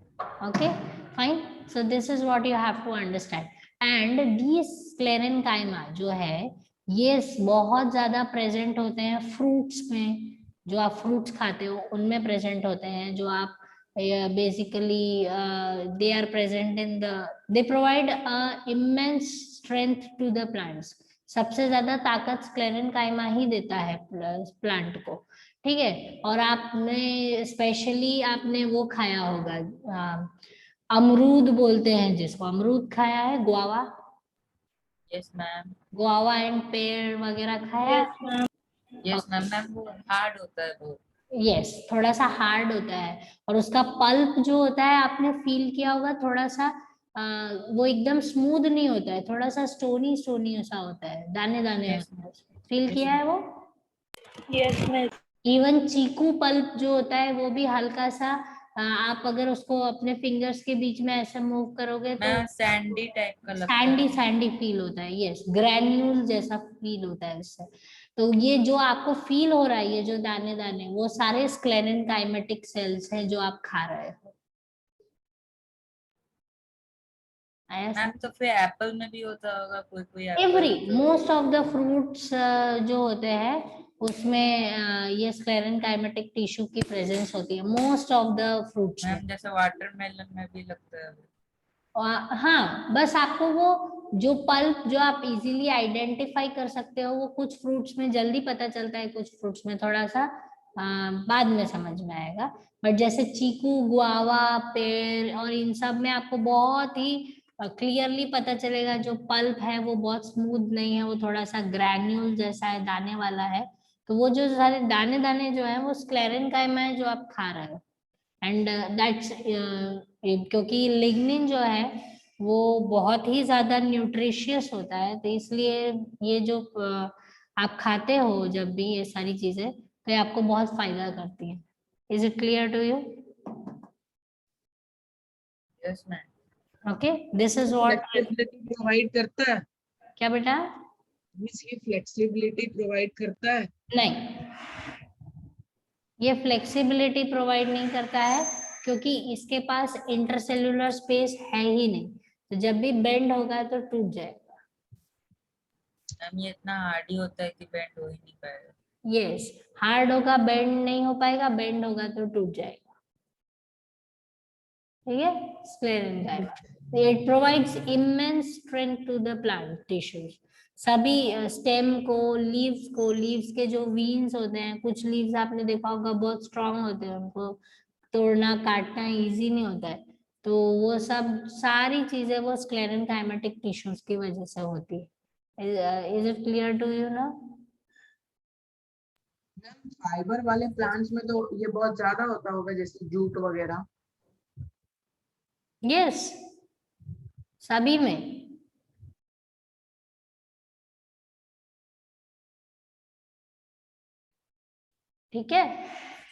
Okay, fine. So this is what you have to understand. And these sclerenchyma जो है ये बहुत ज्यादा प्रेजेंट होते हैं फ्रूट्स में. जो आप फ्रूट्स खाते हो उनमें प्रेजेंट होते हैं. जो आप basically they are present in the, they provide immense strength to the plants. सबसे ज्यादा ताकत स्क्लेरेनकाइमा ही देता है प्लांट को. ठीक है. और आपने स्पेशली आपने वो खाया होगा, अमरूद बोलते हैं जिसको, अमरूद खाया है, guava. Yes, ma'am. Guava and पेड़ वगैरह खाया है? Yes, ma'am. मैम वो हार्ड होता है वो. यस, थोड़ा सा हार्ड होता है. और उसका पल्प जो होता है आपने फील किया होगा, थोड़ा सा वो एकदम स्मूथ नहीं होता है, थोड़ा सा स्टोनी स्टोनी सा होता है, दाने दाने. फील किया है वो? Yes, miss. इवन चीकू पल्प जो होता है वो भी हल्का सा, आप अगर उसको अपने फिंगर्स के बीच में ऐसे मूव करोगे तो मैम सैंडी टाइप का लगता है. सैंडी फील होता है. यस, ग्रैन्यूल जैसा फील होता है इससे. तो ये जो आपको फील हो रहा है, ये जो दाने दाने, वो सारे स्क्लेरेनकाइमेटिक सेल्स हैं जो आप खा रहे हो. आया? मैम तो फिर एप्पल में भी होता होगा कोई कोई Apple. Every most of the fruits जो होते हैं उसमें ये स्क्लेरेनकाइमेटिक टिश्यू की प्रेजेंस होती है. मोस्ट ऑफ द फ्रूट्स में. मैम जैसे वाटरमेलन में भी लगता है. हाँ, बस आपको वो जो पल्प जो आप इजीली आइडेंटिफाई कर सकते हो, वो कुछ फ्रूट्स में जल्दी पता चलता है, कुछ फ्रूट्स में थोड़ा सा बाद में समझ में आएगा। बट जैसे चीकू, गुआवा, पेड़ और इन सब में आपको बहुत ही क्लियरली पता चलेगा, जो पल्प है वो बहुत स्मूथ नहीं है, वो थोड़ा सा ग्रैन्यूल जैसा है, दाने वाला है। तो वो जो सारे दाने दाने जो है वो स्क्लेरेंकाइमा है जो आप खा रहे हो। एंड दैट्स क्योंकि लिग्निन जो है वो बहुत ही ज्यादा न्यूट्रिशियस होता है, तो इसलिए ये जो आप खाते हो जब भी ये सारी चीजें, तो ये आपको बहुत फायदा करती है। Is it clear to you? Yes, ma'am. Okay, this is what. Flexibility provide करता है? क्या बेटा? ये फ्लेक्सिबिलिटी प्रोवाइड करता है? नहीं, ये फ्लेक्सिबिलिटी प्रोवाइड नहीं करता है, क्योंकि इसके पास इंटरसेल्युलर स्पेस है ही नहीं, तो जब भी बेंड होगा तो टूट जाएगा। मैम ये इतना हार्ड ही होता है कि बेंड हो ही नहीं पाएगा। यस, हार्ड होगा बेंड नहीं हो पाएगा, बेंड होगा तो टूट जाएगा। ठीक है, sclerenchyma, it provides immense strength to the plant tissues. सभी स्टेम को, लीव्स के जो वीन्स होते हैं, कुछ लीव्स आपने देखा होगा बहुत स्ट्रांग होते हैं, उनको तोड़ना काटना इजी नहीं होता है, तो वो सब सारी चीजें वो स्क्लेरेंकाइमेटिक टिश्यूज की वजह से होती है। Is it clear to you ना? फाइबर वाले प्लांट्स में तो ये बहुत ज्यादा होता होगा, जैसे जूट वगैरह। यस, सभी में। ठीक है,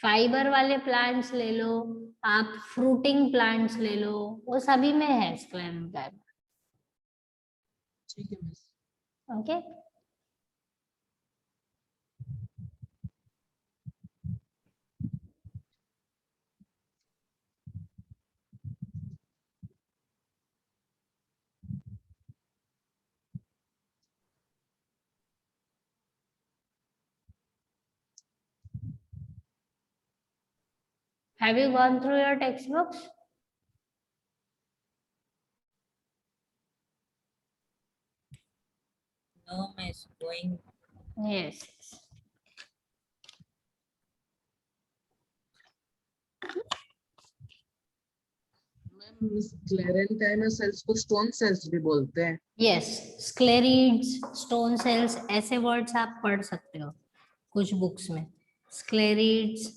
फाइबर वाले प्लांट्स ले लो, आप फ्रूटिंग प्लांट्स ले लो, वो सभी में है स्क्लेरेंकाइमा। ठीक है miss. Okay, have you gone through your text books? No, miss, going. Yes, ma'am sclerenchyma cells को स्टोन सेल्स भी बोलते हैं। यस, स्क्लेरिड्स, स्टोन सेल्स, ऐसे वर्ड्स आप पढ़ सकते हो कुछ बुक्स में। स्क्लेरिड्स,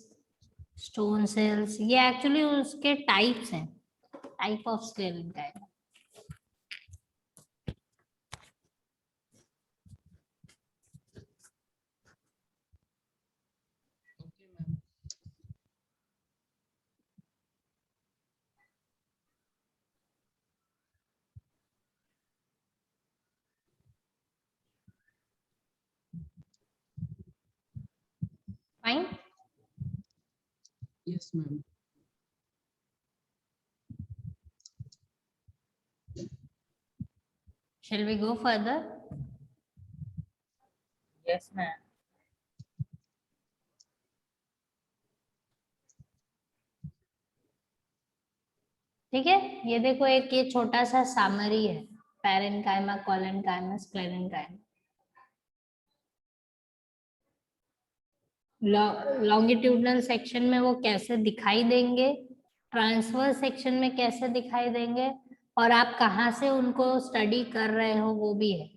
स्टोन सेल्स, ये एक्चुअली उसके टाइप्स हैं, type of sclerenchyma. Okay ma'am. Fine, yes ma'am. shall we go further? Yes, ma'am. ठीक है, ये देखो एक ये छोटा सा सामरी है, parenchyma, collenchyma, sclerenchyma. Longitudinal section में वो कैसे दिखाई देंगे, ट्रांसवर्स सेक्शन में कैसे दिखाई देंगे, और आप कहाँ से उनको स्टडी कर रहे हो वो भी है।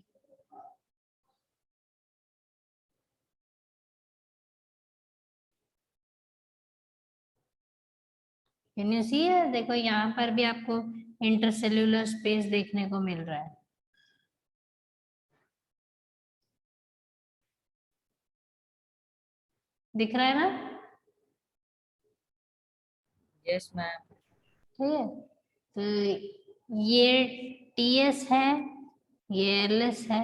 कैन यू सी है, देखो यहाँ पर भी आपको इंटरसेल्यूलर स्पेस देखने को मिल रहा है। दिख रहा है ना? Yes, ma'am. ठीक है, तो ये टीएस है, ये एलएस है।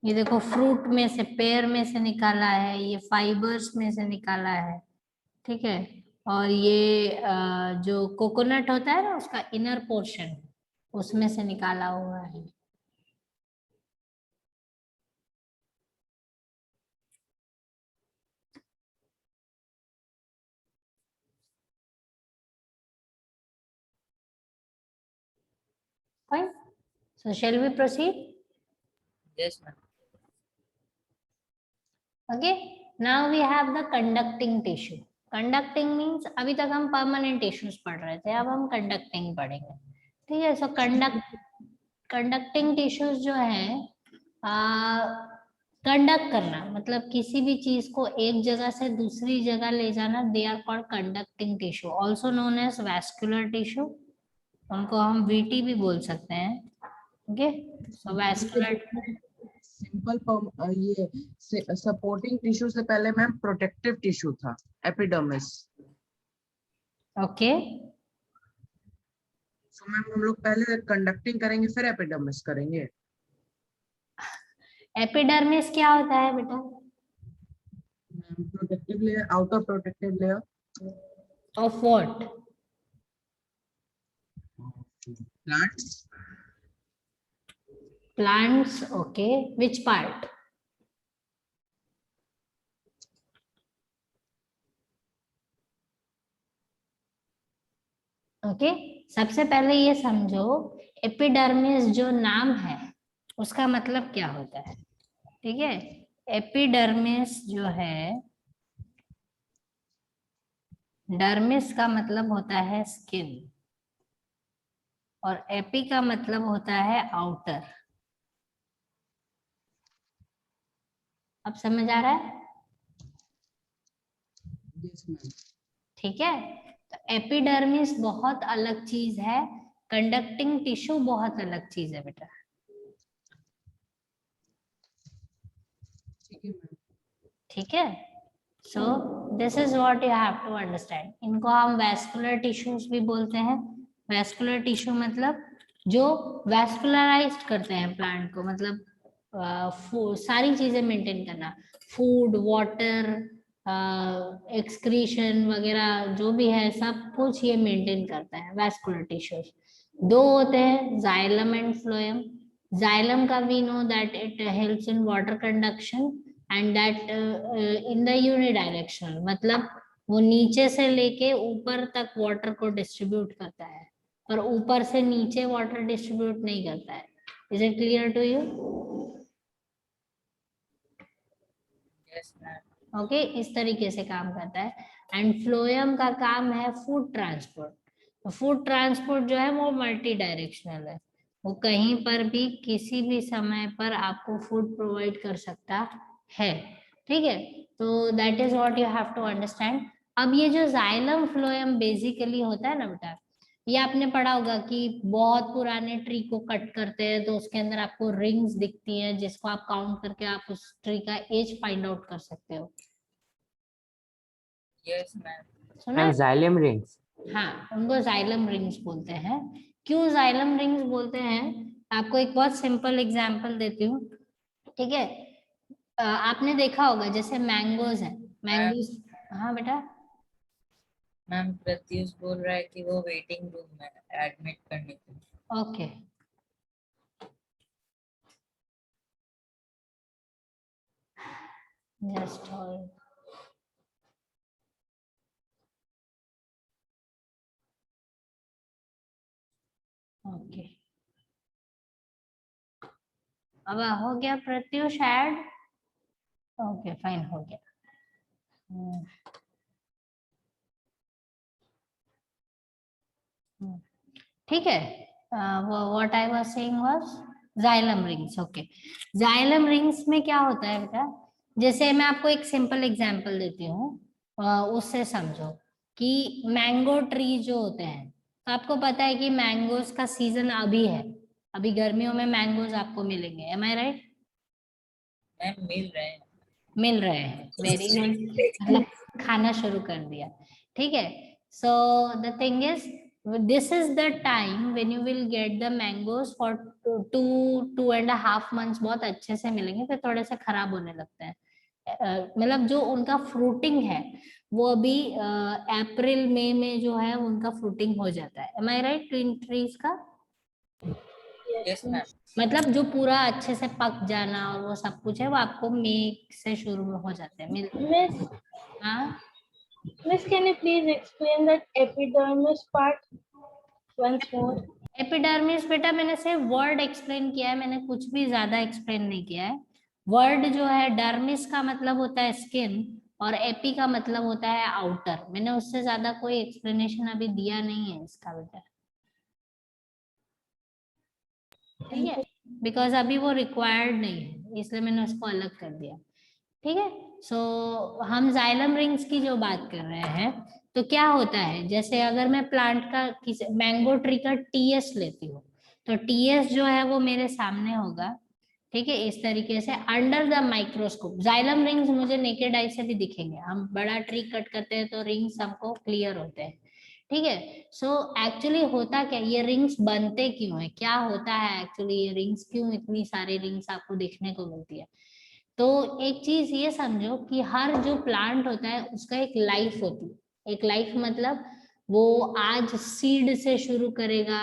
ये देखो फ्रूट में से, पेयर में से निकाला है, ये फाइबर्स में से निकाला है। ठीक है, और ये जो कोकोनट होता है ना, उसका इनर पोर्शन, उसमें से निकाला हुआ है। So shall we proceed? Yes, ma'am. Okay, now we have the conducting tissue. Conducting means अभी तक हम permanent tissues पढ़ रहे थे, अब हम conducting पढ़ेंगे. ठीक है, so conducting tissues जो है कंडक्ट करना, मतलब किसी भी चीज को एक जगह से दूसरी जगह ले जाना, they are called conducting tissue, also known as vascular tissue. उनको हम वीटी भी बोल सकते हैं. ओके, सो वैस्कुलर सिंपल ये सपोर्टिंग टिश्यू से पहले मैम प्रोटेक्टिव टिश्यू था एपिडर्मिस. ओके. सो मैम हम लोग पहले कंडक्टिंग करेंगे फिर एपिडर्मिस करेंगे. एपिडर्मिस क्या होता है बेटा? Protective layer, outer protective layer of what? Plants. Plants. Okay, which part? Okay, सबसे पहले ये समझो एपिडर्मिस जो नाम है उसका मतलब क्या होता है. ठीक है, एपिडर्मिस जो है, डर्मिस का मतलब होता है स्किन और एपी का मतलब होता है आउटर. अब समझ आ रहा है? Yes ma'am. ठीक है, तो एपिडर्मिस बहुत अलग चीज है, कंडक्टिंग टिश्यू बहुत अलग चीज है बेटा. ठीक है, so this is what you have to understand. इनको हम वैस्कुलर टिश्यूज भी बोलते हैं. वैस्कुलर टिश्यू मतलब जो वैस्कुलराइज्ड करते हैं प्लांट को, मतलब सारी चीजें मेंटेन करना, फूड, वाटर, एक्सक्रीशन वगैरह जो भी है सब कुछ ये मेंटेन करता है वैस्कुलर टिश्यूज. दो होते हैं, जाइलम एंड फ्लोएम. जाइलम का we know that it helps in water conduction and that in the unidirectional, मतलब वो नीचे से लेके ऊपर तक वाटर को डिस्ट्रीब्यूट करता है, पर ऊपर से नीचे वाटर डिस्ट्रीब्यूट नहीं करता है. Is it clear to you? Yes, ma'am. ओके, इस तरीके से काम करता है. एंड फ्लोएम का काम है फूड ट्रांसपोर्ट. तो फूड ट्रांसपोर्ट जो है वो मल्टी डायरेक्शनल है, वो कहीं पर भी किसी भी समय पर आपको फूड प्रोवाइड कर सकता है. ठीक है, तो that is what you have to understand. अब ये जो जाइलम फ्लोएम बेसिकली होता है ना बेटा, ये आपने पढ़ा होगा कि बहुत पुराने ट्री को कट करते हैं तो उसके अंदर आपको रिंग्स दिखती हैं, जिसको आप काउंट करके आप उस ट्री का एज फाइंड आउट कर सकते हो. Yes, ma'am. सुना मैम है? Xylem rings. हाँ, उनको जाइलम रिंग्स बोलते हैं. क्यों जाइलम रिंग्स बोलते हैं? आपको एक बहुत सिंपल एग्जांपल देती हूँ. ठीक है, आपने देखा होगा जैसे मैंगोज है, मैंगोज. हाँ बेटा. मैम प्रत्युष बोल रहा है कि वो वेटिंग रूम में एडमिट करने के लिए. Okay, just hold. ओके, अब हो गया प्रत्युष ऐड. ओके, फाइन, हो गया. ठीक है, what I was saying was xylem rings. Okay, xylem rings में क्या होता है बेटा, जैसे मैं आपको एक सिंपल एग्जांपल देती हूँ, उससे समझो कि मैंगो ट्री जो होते हैं, तो आपको पता है कि मैंगोज का सीजन अभी है, अभी गर्मियों में मैंगोज आपको मिलेंगे. एम आई राइट? मैम मिल रहे हैं. मिल रहे हैं, वेरी गुड, मतलब खाना शुरू कर दिया. ठीक है, so the thing is this is the time when you will get the mangoes for 2.5 months. बहुत अच्छे से मिलेंगे, फिर थोड़े से खराब होने लगते हैं. मतलब जो उनका फ्रूटिंग है वो अभी अप्रैल मई में जो है उनका फ्रूटिंग हो जाता है. एम आई राइट? ट्विन ट्रीज का Yes, ma'am. मतलब जो पूरा अच्छे से पक जाना और वो सब कुछ है वो आपको मई से शुरू हो जाते हैं. Miss, हाँ, Miss, can you please explain that epidermis part once more? Epidermis बेटा मैंने सिर्फ वर्ड एक्सप्लेन किया है, मैंने कुछ भी ज्यादा एक्सप्लेन नहीं किया है। वर्ड जो है, डर्मिस का मतलब होता है स्किन और एपी का मतलब होता है आउटर। मैंने उससे ज्यादा कोई एक्सप्लेनेशन अभी दिया नहीं है इसका बेटा, ठीक है, बिकॉज अभी वो रिक्वायर्ड नहीं है, इसलिए मैंने उसको अलग कर दिया। ठीक है, सो हम जाइलम रिंग्स की जो बात कर रहे हैं, तो क्या होता है, जैसे अगर मैं प्लांट का मैंगो ट्री का टीएस लेती हूँ, तो टीएस जो है वो मेरे सामने होगा, ठीक है, इस तरीके से under the microscope. Xylem rings मुझे नेकेड आई से भी दिखेंगे, हम बड़ा ट्री कट करते हैं तो रिंग्स हमको क्लियर होते हैं, ठीक है। सो एक्चुअली होता क्या, ये रिंग्स बनते क्यों है, क्या होता है एक्चुअली, ये रिंग्स क्यों इतनी सारी रिंग्स आपको देखने को मिलती है। तो एक चीज ये समझो कि हर जो प्लांट होता है उसका एक लाइफ होती है। एक लाइफ मतलब वो आज सीड से शुरू करेगा,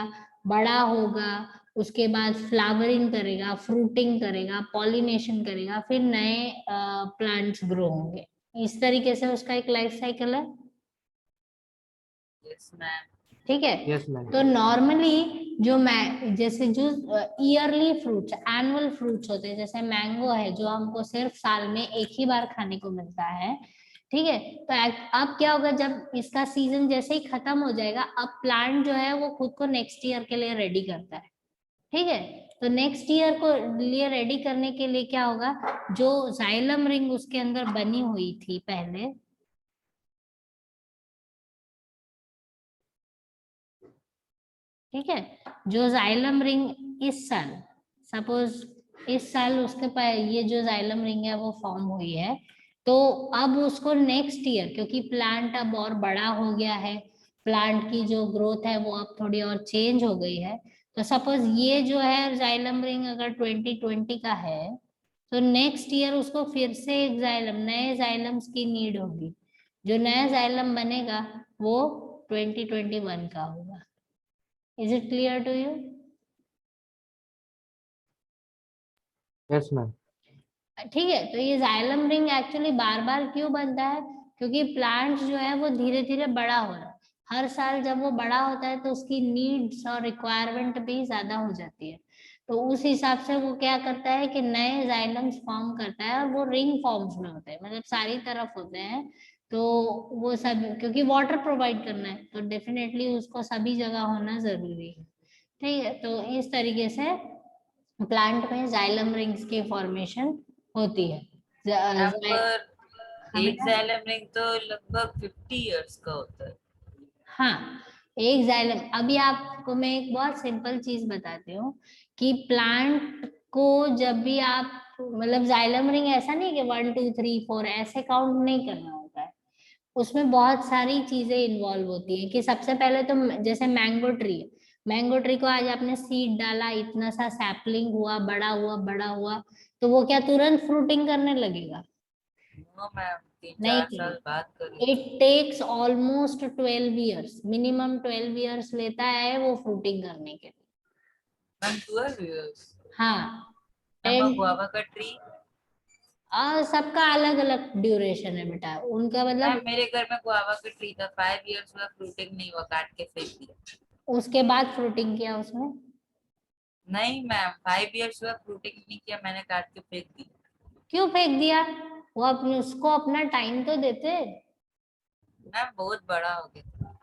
बड़ा होगा, उसके बाद फ्लावरिंग करेगा, फ्रूटिंग करेगा, पॉलिनेशन करेगा, फिर नए प्लांट्स ग्रो होंगे। इस तरीके से उसका एक लाइफ साइकिल है, यस मैम। ठीक है। Yes, ma'am. तो नॉर्मली जो जैसे जो ईयरली फ्रूट्स, एनुअल फ्रूट्स होते हैं, जैसे मैंगो है जो हमको सिर्फ साल में एक ही बार खाने को मिलता है, ठीक है। तो अब क्या होगा, जब इसका सीजन जैसे ही खत्म हो जाएगा, अब प्लांट जो है वो खुद को नेक्स्ट ईयर के लिए रेडी करता है, ठीक है। तो नेक्स्ट ईयर को लिए रेडी करने के लिए क्या होगा, जो जाइलम रिंग उसके अंदर बनी हुई थी पहले, ठीक है, जो जाइलम रिंग इस साल, सपोज इस साल उसके पास ये जो जाइलम रिंग है वो फॉर्म हुई है, तो अब उसको नेक्स्ट ईयर, क्योंकि प्लांट अब और बड़ा हो गया है, प्लांट की जो ग्रोथ है वो अब थोड़ी और चेंज हो गई है, तो सपोज ये जो है जाइलम रिंग अगर 2020 का है, तो नेक्स्ट ईयर उसको फिर से एक जाइलम, नए जाइलम्स की नीड होगी। जो नया जाइलम बनेगा वो 2021 का होगा। Is it clear to you? Yes, ma'am. ठीक है, तो ये जाइलम रिंग एक्चुअली बार बार क्यों बनता है, क्योंकि प्लांट जो है वो धीरे धीरे बड़ा हो रहा है। हर साल जब वो बड़ा होता है तो उसकी नीड्स और रिक्वायरमेंट भी ज्यादा हो जाती है, तो उस हिसाब से वो क्या करता है कि नए जाइलम्स फॉर्म करता है, और वो रिंग फॉर्म्स में होते हैं, मतलब सारी तरफ होते हैं। तो वो सब क्योंकि वाटर प्रोवाइड करना है, तो डेफिनेटली उसको सभी जगह होना जरूरी है, ठीक है। तो इस तरीके से प्लांट में जाइलम रिंग्स की फॉर्मेशन होती है। यहाँ पर हाँ एक बेटा। जाइलम रिंग तो लगभग 50 इयर्स का होता है। हाँ, एक जाइलम, अभी आपको मैं एक बहुत सिंपल चीज बताती हूँ कि प्लांट को जब भी आप, मतलब जाइलम रिंग ऐसा नहीं कि 1 2 3 4 ऐसे काउंट नहीं करना होता है, उसमें बहुत सारी चीजें इन्वॉल्व होती है। कि सबसे पहले तो जैसे मैंगो ट्री है, मैंगो ट्री को आज आपने सीड डाला, इतना सा सैपलिंग हुआ, बड़ा हुआ, बड़ा हुआ, तो वो क्या तुरंत फ्रूटिंग करने लगेगा? नो मैम, नहीं 3-4 साल बाद करेगा। It takes almost 12 years, minimum 12 years लेता है वो फ्रूटिंग करने के लिए। Ma'am 12 years? हाँ, मैम 10, गुआवा का ट्री? सबका अलग अलग ड्यूरेशन है बेटा, उनका मैम मतलब मेरे घर में गुआवा का ट्री था, 5 इयर्स हुआ, फ्रूटिंग नहीं हुआ, काट के फेंक दिया। उसके बाद फ्रूटिंग किया उसमें। नहीं मैम, 5 इयर्स हुआ, फ्रूटिंग नहीं किया, मैंने काट के फेंक दिया। क्यों फेंक दिया? वो अपने उसको अपना टाइम तो देते। मैम बहुत बड़ा हो गया।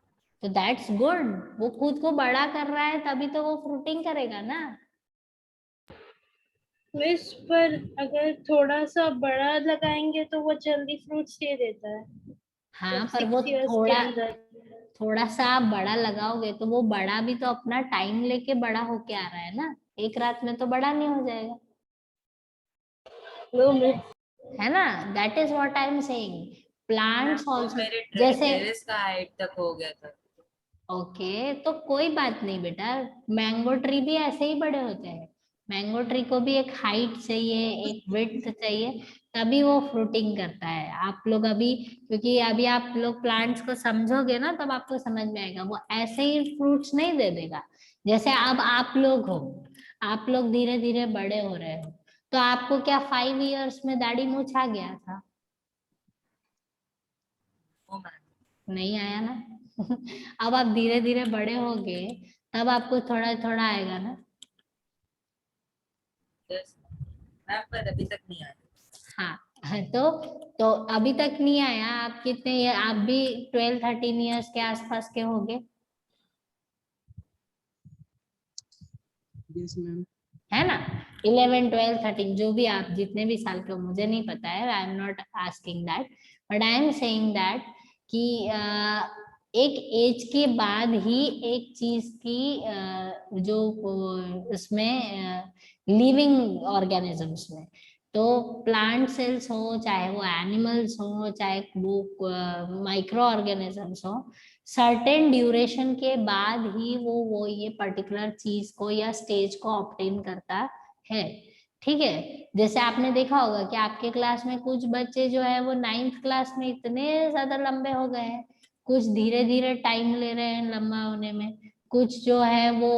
तो दैट्स गुड, वो खुद को बड़ा कर रहा है तभी तो वो फ्रूटिंग करेगा ना। मिस पर अगर थोड़ा सा बड़ा लगाएंगे तो वो जल्दी फ्रूट्स दे देता है, हाँ, पर वो 6 इयर्स के थोड़ा अंदर। थोड़ा सा आप बड़ा लगाओगे तो वो बड़ा भी तो अपना टाइम लेके बड़ा होके आ रहा है ना, एक रात में तो बड़ा नहीं हो जाएगा, नो मिस। है ना। That is what I am saying, ma'am plants वो आल्सो मेरे जैसे। टेरेस का हाइट तक हो गया था। ओके, तो कोई बात नहीं बेटा, मैंगो ट्री भी ऐसे ही बड़े होते हैं। मैंगो ट्री को भी एक हाइट चाहिए, एक विड्थ चाहिए, तभी वो फ्रूटिंग करता है। आप लोग अभी, क्योंकि अभी आप लोग प्लांट्स को समझोगे ना, तब आपको समझ में आएगा, वो ऐसे ही फ्रूट्स नहीं दे देगा। जैसे अब आप लोग हो, आप लोग धीरे धीरे बड़े हो रहे हो, तो आपको क्या 5 इयर्स में दाढ़ी मूंछ आ गया था? ओ मैम। नहीं आया ना। अब आप धीरे धीरे बड़े होगे तब आपको थोड़ा थोड़ा आएगा ना। यस मैम, पर अभी तक नहीं आया। हाँ, तो अभी तक नहीं आया। आप कितने, आप भी 12-13 ईयर्स के आसपास के होंगे, यस मैम। है ना? 11, 12, 13, जो भी आप जितने भी साल के हो, मुझे नहीं पता है, I am not asking that, but I am saying that कि एक एज के बाद ही एक चीज की जो उसमें लिविंग ऑर्गेनिजम्स में, तो प्लांट सेल्स हो, चाहे वो एनिमल्स हो, चाहे वो माइक्रो ऑर्गेनिजम्स हो, सर्टेन ड्यूरेशन के बाद ही वो ये पर्टिकुलर चीज को या स्टेज को ऑब्टेन करता है। ठीक है, जैसे आपने देखा होगा कि आपके क्लास में कुछ बच्चे जो है वो 9th क्लास में इतने ज्यादा लंबे हो गए हैं, कुछ धीरे धीरे टाइम ले रहे हैं लंबा होने में, कुछ जो है वो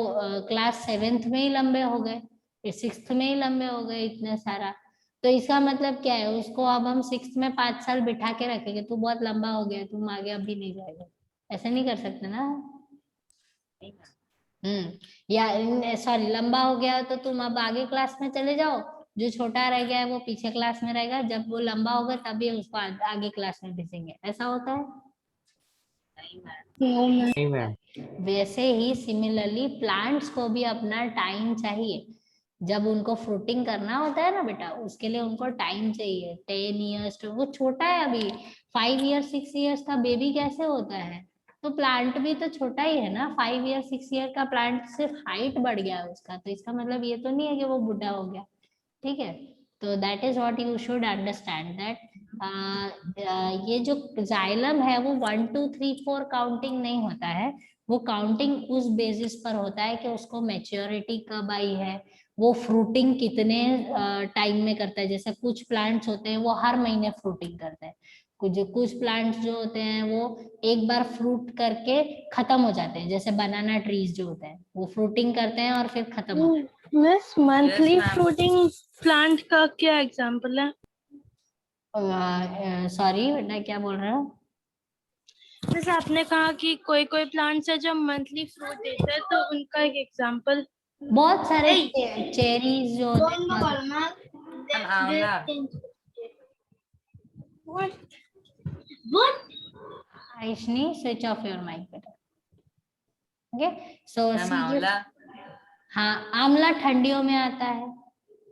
क्लास 7th में ही लंबे हो गए, फिर 6th में ही लंबे हो गए, इतने सारा। तो इसका मतलब क्या है, उसको अब हम 6th में 5 साल बिठा के रखेंगे, तू बहुत लंबा हो गया, तुम आगे अभी नहीं जाएगा, ऐसा नहीं कर सकते ना। या सॉरी, लंबा हो गया तो तुम अब आगे क्लास में चले जाओ, जो छोटा रह गया है वो पीछे क्लास में रहेगा, जब वो लंबा होगा तभी उसको आगे क्लास में भेजेंगे, ऐसा होता है। नहीं मैम। नहीं मैम। वैसे ही सिमिलरली प्लांट्स को भी अपना टाइम चाहिए। जब उनको फ्रूटिंग करना होता है ना बेटा, उसके लिए उनको टाइम चाहिए। 10 ईयर्स, वो छोटा है अभी, 5 ईयर्स 6 ईयर्स का बेबी कैसे होता है, तो प्लांट भी तो छोटा ही है ना। 5 ईयर 6 ईयर का प्लांट, सिर्फ हाइट बढ़ गया है उसका, तो इसका मतलब ये तो नहीं है कि वो बुढ़ा हो गया। ठीक है, तो that is what you should understand, that ये जो जाइलम है वो 1 2 3 4 काउंटिंग नहीं होता है। वो काउंटिंग उस बेसिस पर होता है कि उसको मैच्योरिटी कब आई है, वो फ्रूटिंग कितने टाइम में करता है। जैसे कुछ प्लांट्स होते हैं वो हर महीने फ्रूटिंग करते हैं, कुछ प्लांट्स जो होते हैं वो एक बार फ्रूट करके खत्म हो जाते हैं, जैसे बनाना ट्रीज जो होते हैं वो फ्रूटिंग करते हैं और फिर खत्म हो जाते miss monthly ma'am. Fruiting plant का क्या एग्जांपल है? हैं। सॉरी बेटा, क्या बोल रहे हो? जैसे आपने कहा कि कोई कोई प्लांट्स है जो मंथली फ्रूट देते हैं, तो उनका एक एग्जांपल। बहुत सारे चेरीज जो होते हैं, मैम आंवला। आइशनी स्विच ऑफ योर माइक बेटा। ओके, सो मैम आंवला। हाँ, आंवला ठंडियों में आता है।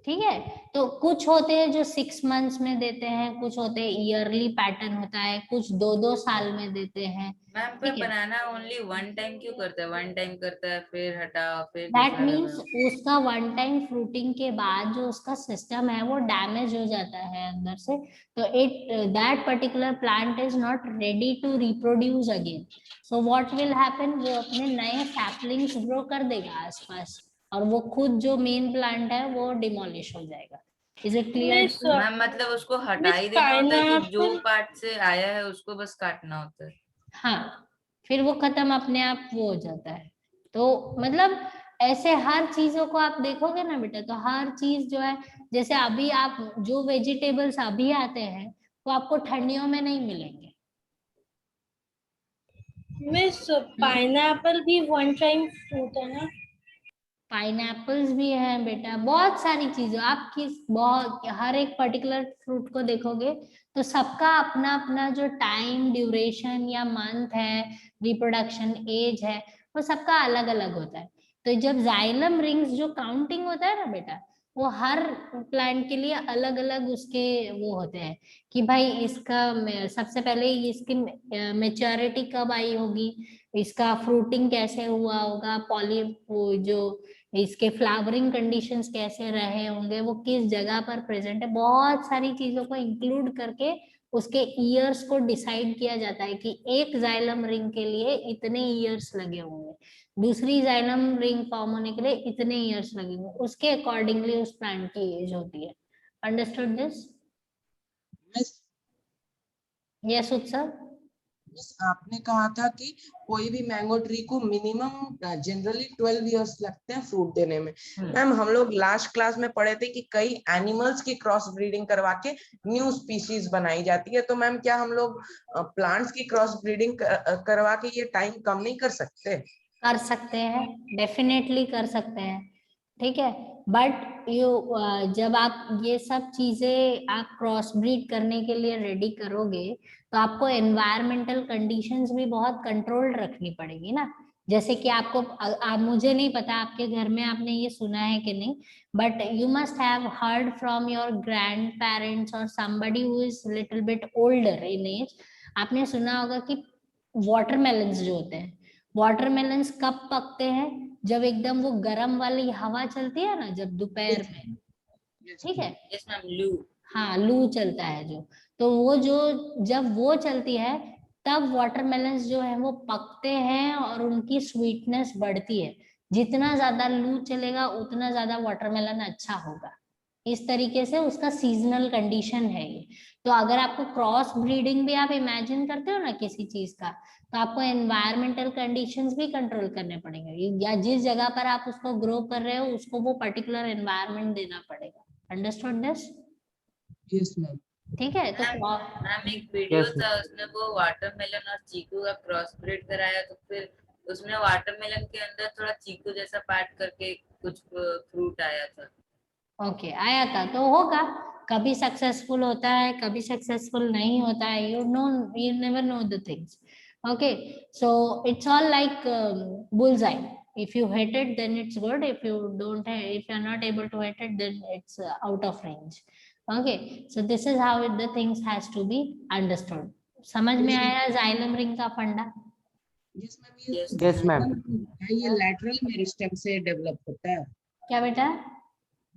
ठीक है, तो कुछ होते हैं जो 6 मंथ्स में देते हैं, कुछ होते हैं ईयरली पैटर्न होता है, कुछ 2-2 साल में देते हैं। मैम पर ठीक है, बनाना ओनली 1 टाइम क्यों करता है? 1 टाइम करता है फिर हटा फिर दैट दूसरा मीन्स लगा। उसका 1 टाइम फ्रूटिंग के बाद जो उसका सिस्टम है वो डैमेज हो जाता है अंदर से, तो that particular plant is not ready to reproduce again. So what will happen, वो अपने नए सैपलिंग्स ग्रो कर देगा आसपास, और वो खुद जो मेन प्लांट है वो डिमोलिश हो जाएगा। Is it clear? Miss ma'am मतलब उसको हटा मिस ही देना होता है कि जो पाइनएप्पल। पार्ट से आया है उसको बस काटना होता है? हाँ, फिर वो खत्म अपने आप वो हो जाता है। तो मतलब ऐसे हर चीजों को आप देखोगे ना बेटा, तो हर चीज जो है, जैसे अभी आप जो वेजिटेबल्स अभी आते हैं वो आपको ठंडियों में नहीं मिलेंगे। मिस पाइनएप्पल भी 1 टाइम फ्रूट है ना? पाइनएप्पल्स भी हैं बेटा, बहुत सारी चीजें आप बहुत हर एक पर्टिकुलर फ्रूट को देखोगे तो सबका अपना अपना जो टाइम ड्यूरेशन या मंथ है, रिप्रोडक्शन एज है, वो सबका अलग अलग होता है। तो जब जाइलम रिंग्स जो काउंटिंग होता है ना बेटा, वो हर प्लांट के लिए अलग अलग उसके वो होते हैं कि भाई इसका सबसे पहले इसकी मेच्योरिटी कब आई होगी, इसका फ्रूटिंग कैसे हुआ होगा, जो इसके फ्लावरिंग कंडीशंस कैसे रहे होंगे, वो किस जगह पर प्रेजेंट है, बहुत सारी चीजों को इंक्लूड करके उसके ईयर्स को डिसाइड किया जाता है कि एक जाइलम रिंग के लिए इतने ईयर्स लगे होंगे, दूसरी जाइलम रिंग फॉर्म होने के लिए इतने ईयर्स लगेंगे, उसके अकॉर्डिंगली उस प्लांट की एज होती है। Understood this? मिस यस उत्सव। मिस आपने कहा था कि कोई भी मैंगो ट्री को मिनिमम जनरली 12 इयर्स लगते हैं फ्रूट देने में। मैम हम लोग लास्ट क्लास में पढ़े थे कि कई एनिमल्स की क्रॉस ब्रीडिंग करवा के न्यू स्पीशीज बनाई जाती है, तो मैम क्या हम लोग प्लांट्स की क्रॉस ब्रीडिंग करवा के ये टाइम कम नहीं कर सकते? कर सकते हैं, डेफिनेटली कर सकते हैं, ठीक है। बट जब आप ये सब चीजें आप क्रॉस ब्रीड करने के लिए रेडी करोगे तो आपको एनवायरमेंटल कंडीशंस भी बहुत कंट्रोल्ड रखनी पड़ेगी ना। जैसे कि आपको मुझे नहीं पता आपके घर में आपने ये सुना है कि नहीं, but you must have heard from your grand parents और somebody who is little bit older in age, आपने सुना होगा कि वाटरमेलन्स जो होते हैं, वाटरमेलन्स कब पकते हैं, जब एकदम वो गर्म वाली हवा चलती है ना, जब दोपहर में, ठीक है। यस मैम, लू। हाँ, लू चलता है जो, तो वो जो जब वो चलती है तब वाटरमेलन्स जो है वो पकते हैं और उनकी स्वीटनेस बढ़ती है। जितना ज्यादा लू चलेगा उतना ज्यादा वाटरमेलन अच्छा होगा। इस तरीके से उसका सीजनल कंडीशन है ये। तो अगर आपको क्रॉस ब्रीडिंग भी आप इमेजिन करते हो ना किसी चीज का, तो आपको एनवायरमेंटल कंडीशंस भी कंट्रोल करने पड़ेंगे, या जिस जगह पर आप उसको ग्रो कर रहे हो उसको वो पर्टिकुलर एनवायरमेंट देना पड़ेगा। Understood this? Yes ma'am. ठीक है। तो मैम एक वीडियो Yes, था, उसने वो वाटरमेलन और चीकू का क्रॉस ब्रीड कराया, तो फिर उसमें वाटरमेलन के अंदर थोड़ा चीकू जैसा पार्ट करके कुछ फ्रूट आया था। ओके, आया था तो होगा, कभी सक्सेसफुल होता है कभी सक्सेसफुल नहीं होता है, you never know the things. Okay, so it's all like bullseye. If you hit it then it's good, if you don't, if you are not able to hit it then it's out of range. Okay, so this is how the things has to be understood. समझ में आया xylem ring का फंडा? Yes ma'am. Yes, ma'am. ये lateral meristem से develop होता है। क्या बेटा?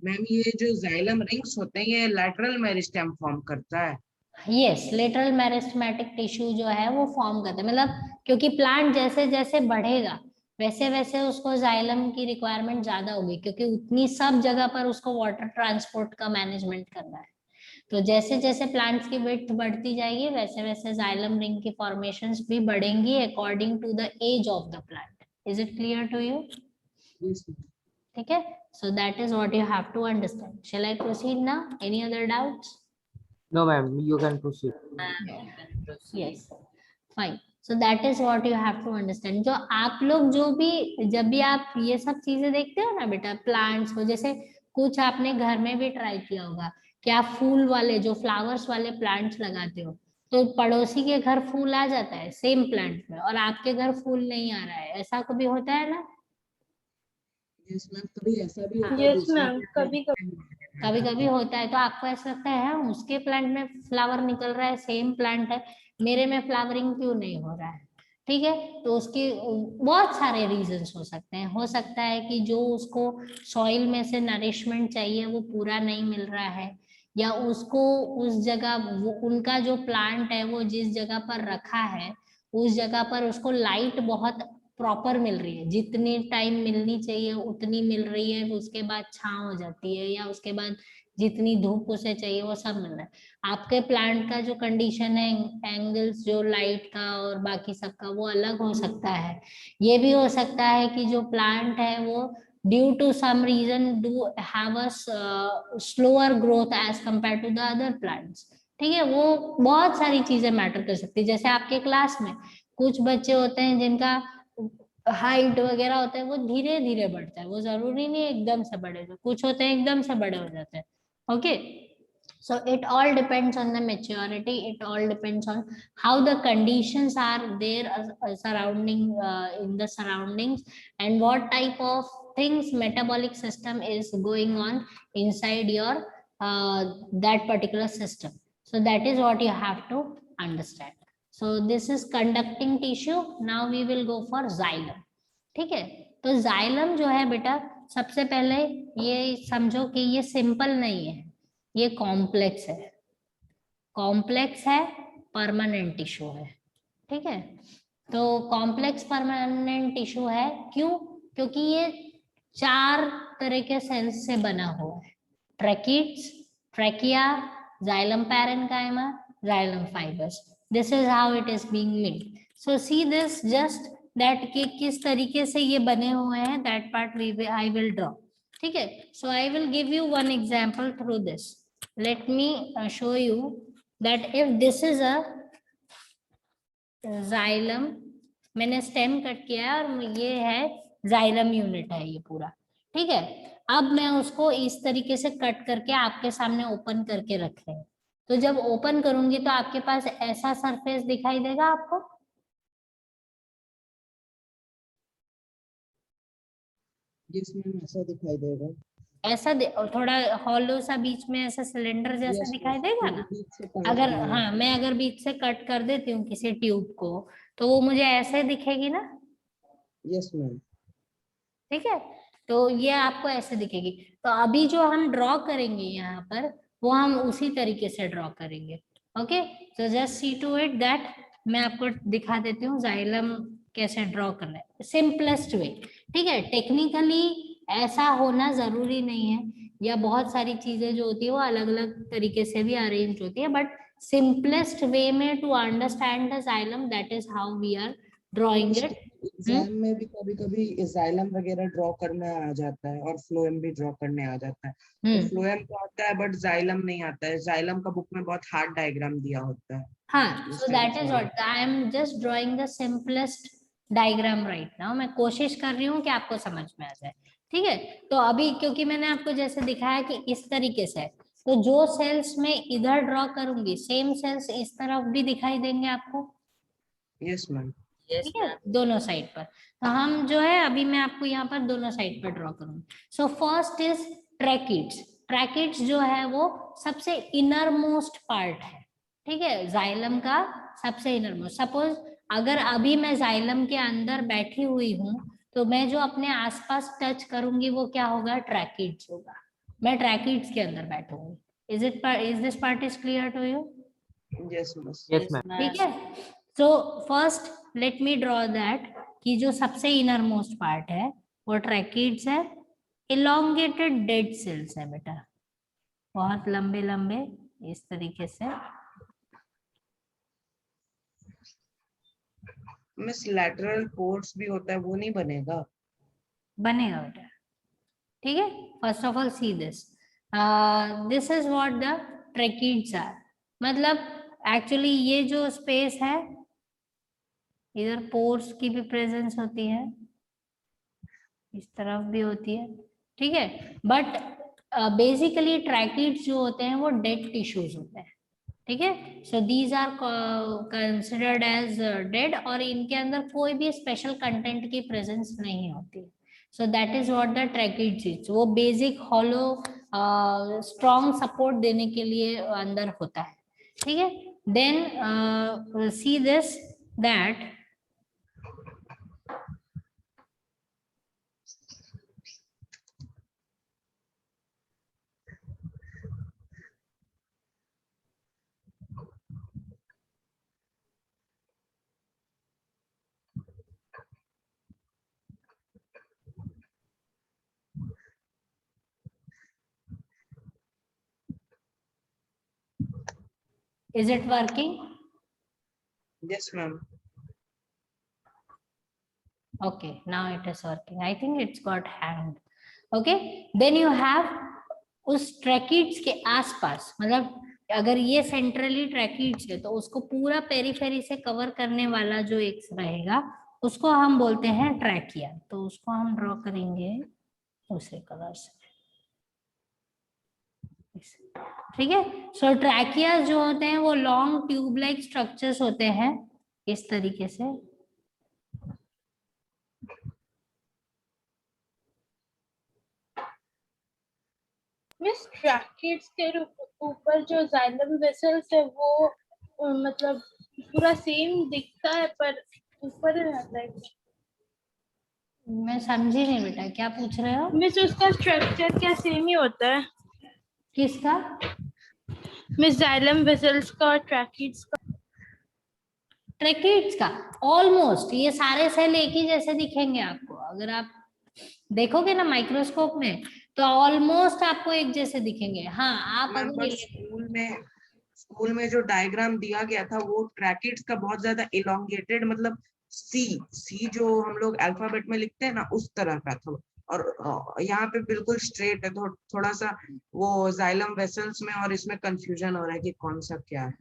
मैम ये जो जाइलम रिंग्स होते हैं ये लैटरल मेरिस्टेम फॉर्म करता है। यस, लेटरल मेरिस्टेमेटिक टिश्यू जो है वो फॉर्म करता है, मतलब क्योंकि प्लांट जैसे जैसे बढ़ेगा वैसे वैसे उसको जाइलम की रिक्वायरमेंट ज्यादा होगी, क्योंकि उतनी सब जगह पर उसको वाटर ट्रांसपोर्ट का मैनेजमेंट करना है। तो जैसे जैसे प्लांट्स की विड्थ बढ़ती जाएगी वैसे वैसे जाइलम रिंग की फॉर्मेशंस भी बढ़ेंगी according to the age of the plant. Is it clear to you? Yes ma'am. ठीक है, so that is what you have to understand. Shall I proceed now? Any other doubts? No, ma'am. You can proceed. Ma'am you can proceed. Yes, fine. So that is what you have to understand. जो आप लोग जो भी जब भी आप ये सब चीजें देखते हो ना बेटा, प्लांट्स को, जैसे कुछ आपने घर में भी ट्राई किया होगा कि आप फूल वाले जो फ्लावर्स वाले प्लांट्स लगाते हो, तो पड़ोसी के घर फूल आ जाता है सेम प्लांट में और आपके घर फूल नहीं आ रहा है, ऐसा कभी होता है ना? यस मैम, कभी ऐसा भी होता है। यस दूसरे मैम, कभी कभी कभी कभी होता है। तो आपको ऐसा लगता है उसके प्लांट में फ्लावर निकल रहा है, सेम प्लांट है, मेरे में फ्लावरिंग क्यों नहीं हो रहा है? ठीक है, तो उसके बहुत सारे रीजंस हो सकते हैं। हो सकता है कि जो उसको सॉइल में से नरिशमेंट चाहिए वो पूरा नहीं मिल रहा है, या उसको उस जगह उनका जो प्लांट है वो जिस जगह पर रखा है उस जगह पर उसको लाइट बहुत प्रॉपर मिल रही है, जितनी टाइम मिलनी चाहिए उतनी मिल रही है, उसके बाद छांव हो जाती है, या उसके बाद जितनी धूप उसे चाहिए वो सब मिल रहा है। आपके प्लांट का जो कंडीशन है, एंगल्स जो लाइट का और बाकी सबका वो अलग हो सकता है। ये भी हो सकता है कि जो प्लांट है वो due to some reason do have a slower growth as compare to the other plants. ठीक है, वो बहुत सारी चीजें मैटर कर सकती है। जैसे आपके क्लास में कुछ बच्चे होते हैं जिनका हाइट वगैरह होता है वो धीरे धीरे बढ़ता है, वो जरूरी नहीं एकदम से बड़े हो, कुछ होते हैं एकदम से बड़े हो जाते हैं। Okay, so it all depends on the maturity, it all depends on how the conditions are there surrounding in the surroundings, and what type of things metabolic system is going on inside your that particular system. So that is what you have to understand. So this is conducting tissue. Now we will go for xylem. ठीक है, तो xylem जो है बेटा, सबसे पहले ये समझो कि ये सिंपल नहीं है, ये कॉम्प्लेक्स है। कॉम्प्लेक्स है, परमानेंट टिश्यू है। ठीक है, तो कॉम्प्लेक्स परमानेंट टिश्यू है, क्यों? क्योंकि ये 4 तरह के सेल्स से बना हुआ है। Tracheids, trachea, xylem parenchyma, xylem fibres. This is how it is being made. So see this just that कि किस तरीके से ये बने हुए हैं, that part I will draw. ठीक है, so I will give you one example through this. Let me show you that if this is a xylem मैंने स्टेम कट किया है और ये है जाइलम यूनिट है ये पूरा, ठीक है। अब मैं उसको इस तरीके से कट करके आपके सामने ओपन करके रख रहे हैं। तो जब ओपन करूंगी तो आपके पास ऐसा सरफेस दिखाई देगा आपको। यस मैम, ऐसा दिखाई देगा। ऐसा और थोड़ा हॉलो सा बीच में ऐसा सिलेंडर जैसा यस दिखाई देगा ना। बीच से काट अगर दिया। हाँ मैं अगर बीच से कट कर देती हूँ किसी ट्यूब को तो वो मुझे ऐसे दिखेगी ना, यस मैम। ठीक है। तो ये आपको ऐसे दिखेगी। तो अभी जो हम ड्रॉ करेंगे यहाँ पर वो हम उसी तरीके से ड्रॉ करेंगे। ओके, तो just see to it that मैं आपको दिखा देती हूँ जाइलम कैसे ड्रॉ करना है सिंपलेस्ट वे, ठीक है। टेक्निकली ऐसा होना जरूरी नहीं है, या बहुत सारी चीजें जो होती है वो अलग अलग तरीके से भी अरेंज होती है, बट सिंपलेस्ट वे में to understand the xylem, that is how we are drawing it. Exam में भी कभी कभी जाइलम वगैरह ड्रॉ करना आ जाता है और फ्लोएम भी ड्रॉ करने आ जाता है। तो फ्लोएम तो आता है बट जाइलम नहीं आता है। जाइलम का बुक में बहुत हार्ड डायग्राम दिया होता है। हाँ, so that is what I am just drawing the simplest diagram right now। मैं कोशिश कर रही हूँ कि आपको समझ में आ जाए, ठीक है। तो अभी क्योंकि मैंने आपको जैसे दिखाया कि इस तरीके से, तो जो सेल्स में इधर ड्रॉ करूंगी सेम सेल्स इस तरफ भी दिखाई देंगे आपको। Yes ma'am. ठीक है, दोनों साइड पर। तो हम जो है अभी मैं आपको यहाँ पर दोनों साइड पर ड्रॉ करूंगी। So first is tracheids. Tracheids जो है वो सबसे इनर मोस्ट पार्ट है, ठीक है, जाइलम का सबसे इनर मोस्ट। सपोज अगर अभी मैं जाइलम के अंदर बैठी हुई हूँ तो मैं जो अपने आसपास टच करूंगी वो क्या होगा, ट्रैकिड्स होगा। मैं ट्रैकिड्स के अंदर बैठूंगी। Is this part is clear to you? Yes ma'am. Yes, ma'am. ठीक है। So first let me draw that कि जो सबसे इनर मोस्ट पार्ट है वो ट्रैकिड्स है। इलोंगेटेड डेड सेल्स है बेटा, बहुत लंबे लंबे इस तरीके से। मिस लैटरल पोर्ट्स भी होता है, वो नहीं बनेगा? बनेगा बेटा, ठीक है। First of all see this, this is what the tracheids are. मतलब एक्चुअली ये जो स्पेस है इधर पोर्स की भी प्रेजेंस होती है, इस तरफ भी होती है, ठीक है। बट बेसिकली ट्रैकिड्स जो होते हैं वो डेड टिश्यूज होते हैं, ठीक है। So these are considered as dead, और इनके अंदर कोई भी स्पेशल कंटेंट की प्रेजेंस नहीं होती। So that is what the tracheids is. वो बेसिक हॉलो स्ट्रॉन्ग सपोर्ट देने के लिए अंदर होता है, ठीक है। Then see this that is it working? Yes ma'am. Okay, now it is working. I think it's got hanged. Okay, then you have उस ट्रैकिड्स के आसपास, मतलब अगर ये सेंट्रली ट्रैकिड्स है तो उसको पूरा पेरिफेरी से कवर करने वाला जो एक रहेगा उसको हम बोलते हैं ट्रैकिया। तो उसको हम ड्रॉ करेंगे दूसरे कलर से, ठीक है। सो ट्रैकिया जो होते हैं वो लॉन्ग ट्यूब लाइक स्ट्रक्चर्स होते हैं इस तरीके से। मिस ट्रैकिड्स के ऊपर जो जाइलम वेसल्स है वो मतलब पूरा सेम दिखता है पर ऊपर रहता है। मैं समझी नहीं बेटा, क्या पूछ रहे हो? मिस उसका स्ट्रक्चर क्या सेम ही होता है? किसका? मिस जाइलम वेसल्स का और ट्रैकिड्स का। ट्रैकिड्स का ऑलमोस्ट ये सारे सेल एक ही जैसे दिखेंगे आपको। अगर आप देखोगे ना माइक्रोस्कोप में तो ऑलमोस्ट आपको एक जैसे दिखेंगे। हाँ, आप अगर स्कूल में जो डायग्राम दिया गया था वो ट्रैकिड्स का बहुत ज्यादा इलोंगेटेड, मतलब सी जो हम लोग अल्फाबेट में लिखते हैं ना उस तरह का था, और यहाँ पे बिल्कुल स्ट्रेट है। थोड़ा सा वो जाइलम वेसल्स में और इसमें कंफ्यूजन हो रहा है कि कौन सा क्या है।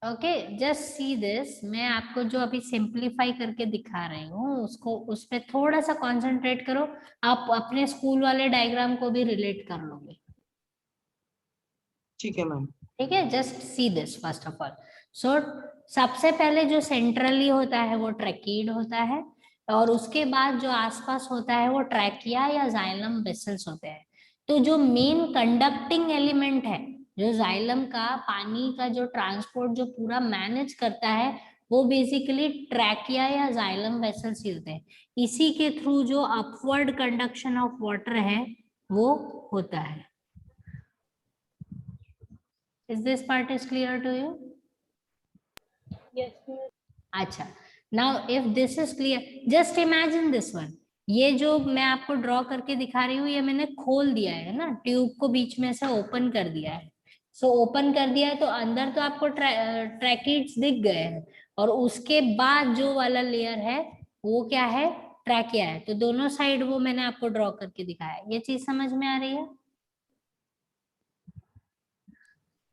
ओके, जस्ट सी दिस, मैं आपको जो अभी सिंप्लीफाई करके दिखा रही हूँ उसको, उस पे थोड़ा सा कंसंट्रेट करो, आप अपने स्कूल वाले डायग्राम को भी रिलेट कर लोगे। ठीक है मैम। ठीक है, just see this first of all. So सबसे पहले जो सेंट्रली होता है वो ट्रैकीड होता है, और उसके बाद जो आसपास होता है वो ट्रैकिया या जाइलम वेसल्स होते हैं। तो जो मेन कंडक्टिंग एलिमेंट है, जो जाइलम का पानी का जो ट्रांसपोर्ट जो पूरा मैनेज करता है, वो बेसिकली ट्रैकिया या जाइलम वेसल्स ही होते हैं। इसी के थ्रू जो अपवर्ड कंडक्शन ऑफ वाटर है वो होता है। Is this part is clear to you? Yes, miss. अच्छा, now if this is clear, just imagine this one. ये जो मैं आपको ड्रॉ करके दिखा रही हूँ, ये मैंने खोल दिया है ना, ट्यूब को बीच में से ओपन कर दिया है। सो ओपन कर दिया है तो अंदर तो आपको ट्रैकिड्स दिख गए हैं, और उसके बाद जो वाला लेयर है वो क्या है, ट्रैकिया है। तो दोनों साइड वो मैंने आपको ड्रॉ करके दिखाया है। ये चीज समझ में आ रही है?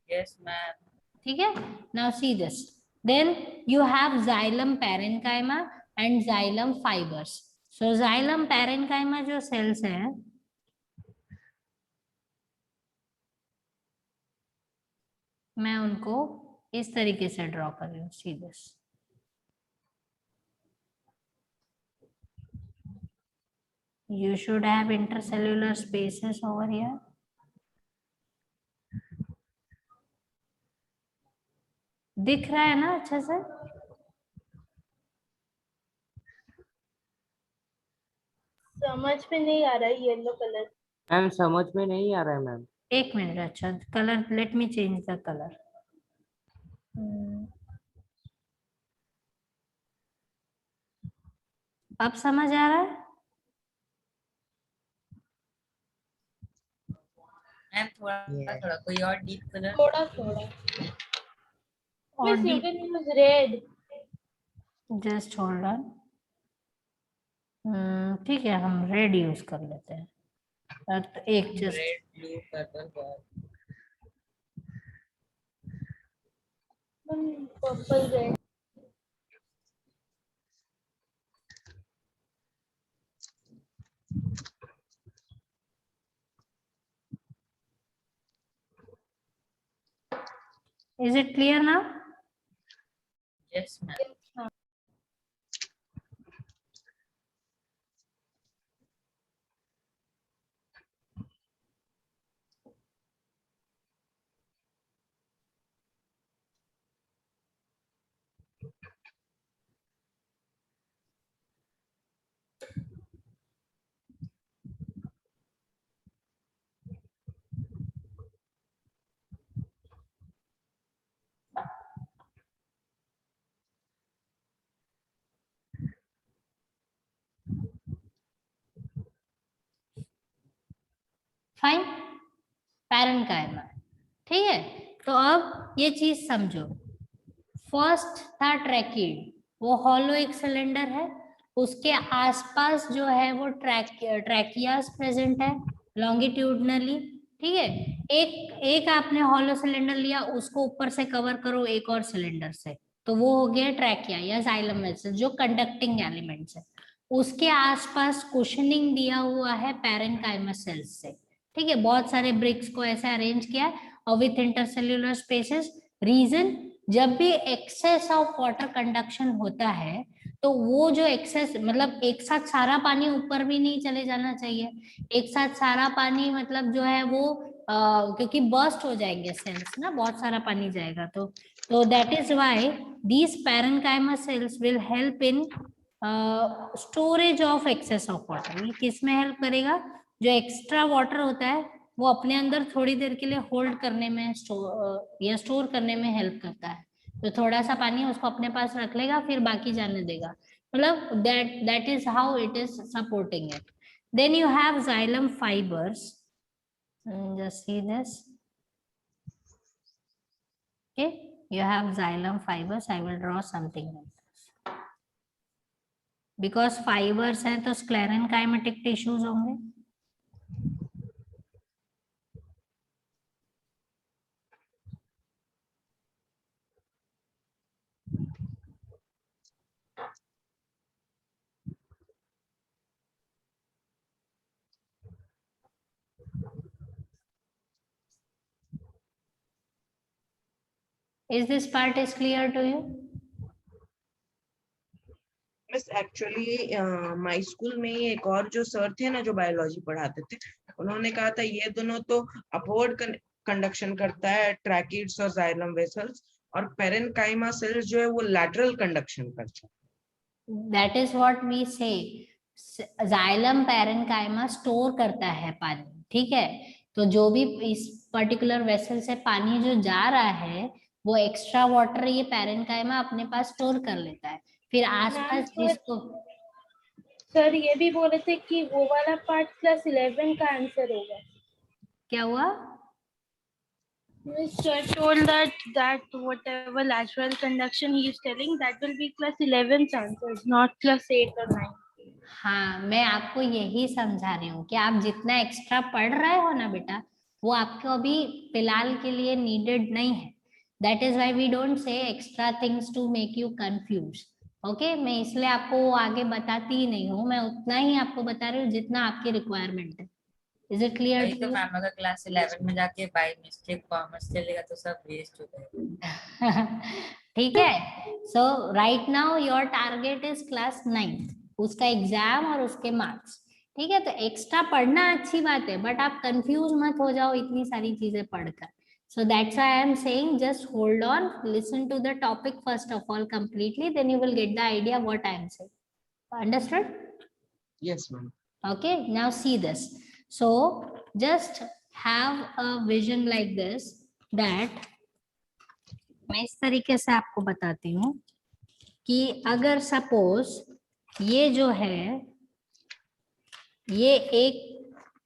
Yes ma'am. ठीक है, now see this, then you have xylem parenchyma and xylem fibers. So xylem parenchyma जो cells हैं, मैं उनको इस तरीके से ड्रॉ कर रही हूँ, see this. You should have intercellular spaces over here. दिख रहा है ना अच्छे से? समझ में नहीं आ रहा है येलो कलर। मैम समझ में नहीं आ रहा है मैम। एक मिनट, अच्छा colour, let me change the colour. अब समझ आ रहा है? मैम थोड़ा Yeah. थोड़ा कोई और डीप कलर। थोड़ा थोड़ा। और miss you can use red. Just hold on. ठीक है, हम रेड यूज कर लेते हैं। तो एक just, red blue purple purple red. is it clear now? Yes ma'am. Fine, parenchyma. ठीक है, तो अब ये चीज समझो। फर्स्ट था ट्रैकीड, वो हॉलो एक सिलेंडर है, उसके आसपास जो है वो ट्रैकियास प्रेजेंट है लॉन्गिट्यूडनली। ठीक है, एक एक आपने हॉलो सिलेंडर लिया, उसको ऊपर से कवर करो एक और सिलेंडर से, तो वो हो गया ट्रैकिया या जाइलम वेसल्स जो कंडक्टिंग एलिमेंट्स है। उसके आसपास कुशनिंग दिया हुआ है पैरेन्काइमा सेल्स से। ठीक है, बहुत सारे ब्रिक्स को ऐसे अरेंज किया है और विथ इंटरसेल्यूलर स्पेसेस। रीजन, जब भी एक्सेस ऑफ वाटर कंडक्शन होता है तो वो जो एक्सेस, मतलब एक साथ सारा पानी ऊपर भी नहीं चले जाना चाहिए। एक साथ सारा पानी मतलब जो है वो क्योंकि बर्स्ट हो जाएंगे सेल्स ना, बहुत सारा पानी जाएगा। तो that is why these parenchyma cells will help in storage of excess of water. ये किस में हेल्प करेगा? जो एक्स्ट्रा वाटर होता है वो अपने अंदर थोड़ी देर के लिए होल्ड करने में, या स्टोर करने में हेल्प करता है। तो थोड़ा सा पानी उसको अपने पास रख लेगा, फिर बाकी जाने देगा। मतलब that is how it is supporting it. Then you have xylem fibers. Just see this. Okay, you have xylem fibers. I will draw something like this. Because fibers हैं तो sclerenchymatic tissues होंगे। Is this part is clear to you? Miss actually my school में ही एक और जो sir थे ना जो बायोलॉजी पढ़ाते थे, उन्होंने कहा था ये दोनों तो अपवर्ड कंडक्शन करता है, ट्रैकिड्स और जाइलम वेसल्स, और पेरेन्काइमा सेल्स जो है वो लैटरल कंडक्शन करता है. That is what we say. Xylem parenchyma store करता है पानी, ठीक है. तो जो भी इस पर्टिकुलर वेसल से पानी जो जा रहा है वो एक्स्ट्रा वाटर ये पैरेन्काइमा अपने पास स्टोर कर लेता है. फिर आसपास जिसको सर ये भी बोले थे कि वो वाला पार्ट क्लास 11 का आंसर होगा. क्या हुआ? Sir told that whatever lateral conduction he is telling, that will be class 11th answers, not class 8 or 9. हाँ, मैं आपको यही समझा रही हूँ कि आप जितना एक्स्ट्रा पढ़ रहे हो ना बेटा, वो आपको अभी फिलहाल के लिए नीडेड नहीं है. That is why we don't say extra things to make you confuse. Okay, मैं इसलिए आपको वो आगे बताती ही नहीं हूँ, मैं उतना ही आपको बता रही हूँ जितना आपकी रिक्वायरमेंट है. Is it clear? तो मैम अगर क्लास 11 में जाके बाय मिस्टेक कॉमर्स चलेगा तो सब वेस्ट हो जाएगा. ठीक है. So right now your target is class 9th, उसका एग्जाम और उसके मार्क्स. ठीक है, तो एक्स्ट्रा पढ़ना अच्छी बात है, बट आप कंफ्यूज मत हो जाओ इतनी सारी चीजें पढ़कर. So that's why I am saying just hold on, listen to the topic first of all completely, then you will get the idea what I am saying. Understood? Yes, ma'am. Okay, now see this. So just have a vision like this, that मैं इस तरीके से आपको बताती हूँ कि अगर suppose ये जो है, ये एक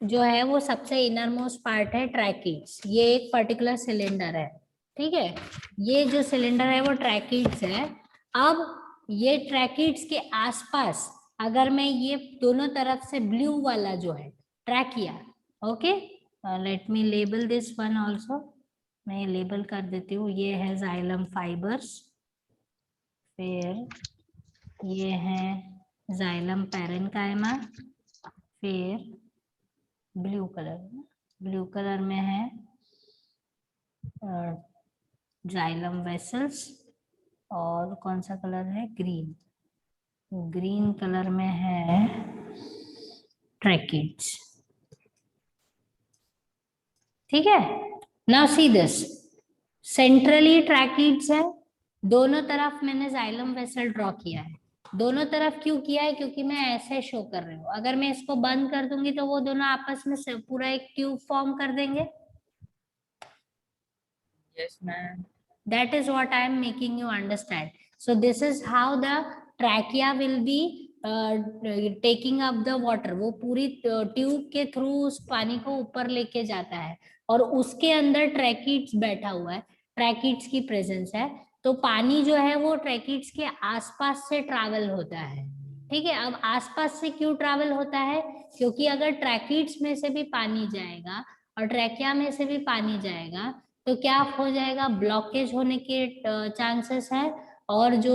जो है वो सबसे इनर मोस्ट पार्ट है ट्रैकिड्स. ये एक पर्टिकुलर सिलेंडर है, ठीक है. ये जो सिलेंडर है वो ट्रैकिड्स है. अब ये ट्रैकिड्स के आसपास अगर मैं ये दोनों तरफ से ब्लू वाला जो है trachea, okay, let me label this one also. मैं लेबल कर देती हूँ. ये है जाइलम फाइबर्स, फिर ये है जाइलम पैरेन्काइमा, फिर ब्लू कलर में है जाइलम वेसल्स, और कौन सा कलर है? ग्रीन कलर में है ट्रैकिड्स. ठीक है. Now see this, centrally tracheids है, दोनों तरफ मैंने जाइलम वेसल ड्रॉ किया है. दोनों तरफ क्यों किया है? क्योंकि मैं ऐसे शो कर रही हूँ. अगर मैं इसको बंद कर दूंगी तो वो दोनों आपस में पूरा एक ट्यूब फॉर्म कर देंगे. Yes, ma'am. That is what I am making you understand. So this is how the trachea will be taking up the water. वो पूरी ट्यूब के थ्रू उस पानी को ऊपर लेके जाता है, और उसके अंदर ट्रैकिड्स बैठा हुआ है, ट्रैकिड्स की प्रेजेंस है. तो पानी जो है वो ट्रैकिड्स के आसपास से ट्रैवल होता है. ठीक है. अब आसपास से क्यों ट्रैवल होता है? क्योंकि अगर ट्रैकिड्स में से भी पानी जाएगा और ट्रैकिया में से भी पानी जाएगा तो क्या हो जाएगा? ब्लॉकेज होने के चांसेस है, और जो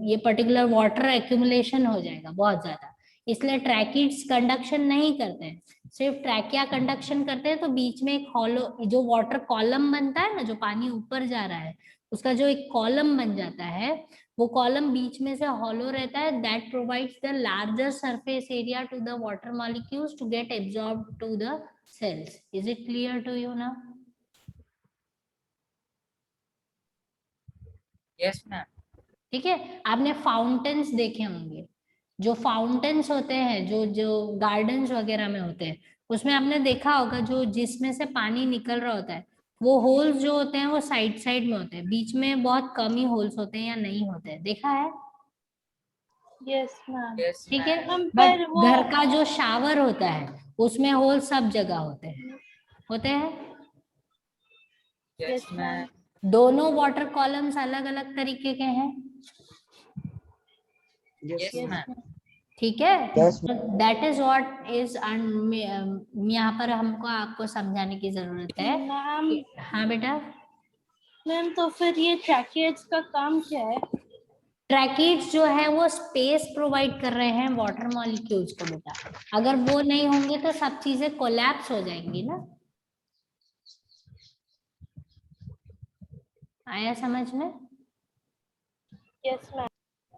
ये पर्टिकुलर वाटर एक्यूमुलेशन हो जाएगा बहुत ज्यादा. इसलिए ट्रैकिड्स कंडक्शन नहीं करते हैं, सिर्फ ट्रैकिया कंडक्शन करते हैं. तो बीच में एक हॉलो, जो वाटर कॉलम बनता है ना, जो पानी ऊपर जा रहा है उसका जो एक कॉलम बन जाता है, वो कॉलम बीच में से हॉलो रहता है. That provides the larger surface area to the water molecules to get absorbed to the cells. Is it clear to you now? Yes, ma'am. ठीक है. आपने फाउंटेन्स देखे होंगे, जो फाउंटेन्स होते हैं जो गार्डन्स वगैरह में होते हैं, उसमें आपने देखा होगा जो जिसमें से पानी निकल रहा होता है, वो होल्स जो होते हैं वो साइड साइड में होते हैं, बीच में बहुत कम ही होल्स होते हैं या नहीं होते हैं. देखा है? Yes, ma'am. Yes, ठीक है. ma'am. बट घर का जो शावर होता है उसमें होल सब जगह होते हैं. Yes, ma'am. दोनों वाटर कॉलम्स अलग अलग तरीके के हैं. Yes, ma'am. ठीक है. Yes, that is what is, यहाँ पर हमको आपको समझाने की जरूरत है. मैम, हाँ बेटा. मैम तो फिर ये ट्रैकिड्स का काम क्या है? ट्रैकिड्स जो है वो स्पेस प्रोवाइड कर रहे हैं वाटर मॉलिक्यूल्स को बेटा. अगर वो नहीं होंगे तो सब चीजें कोलैप्स हो जाएंगी ना. आया समझ में? Yes ma'am.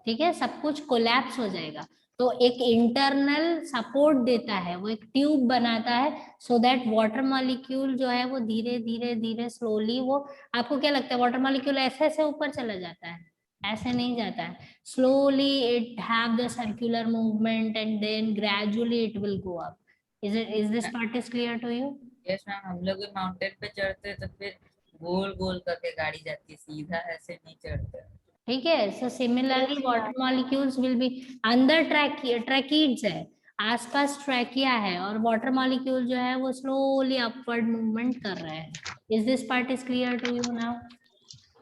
ठीक है, सब कुछ कोलैप्स हो जाएगा। तो एक इंटरनल सपोर्ट देता है, वो एक ट्यूब बनाता है, सो दैट वाटर मॉलिक्यूल जो है वो धीरे धीरे धीरे स्लोली, वो आपको क्या लगता है वाटर मॉलिक्यूल ऐसे ऐसे ऊपर चला जाता है? ऐसे नहीं जाता है, slowly it have the circular movement and then gradually it will go up. Is this part is clear to you? Yes ma'am, हम लोग माउंटेन पे चढ़ते हैं तो फिर गोल गोल करके गाड़ी जाती है, सीधा ऐसे नहीं चढ़ते। ठीक है, so similarly Yes, water molecules will be अंदर ट्रैकीड्स है, आसपास ट्रैकिया है, और वाटर मॉलिक्यूल जो है वो स्लोली अपवर्ड मूवमेंट कर रहे हैं। Is this part is clear to you now?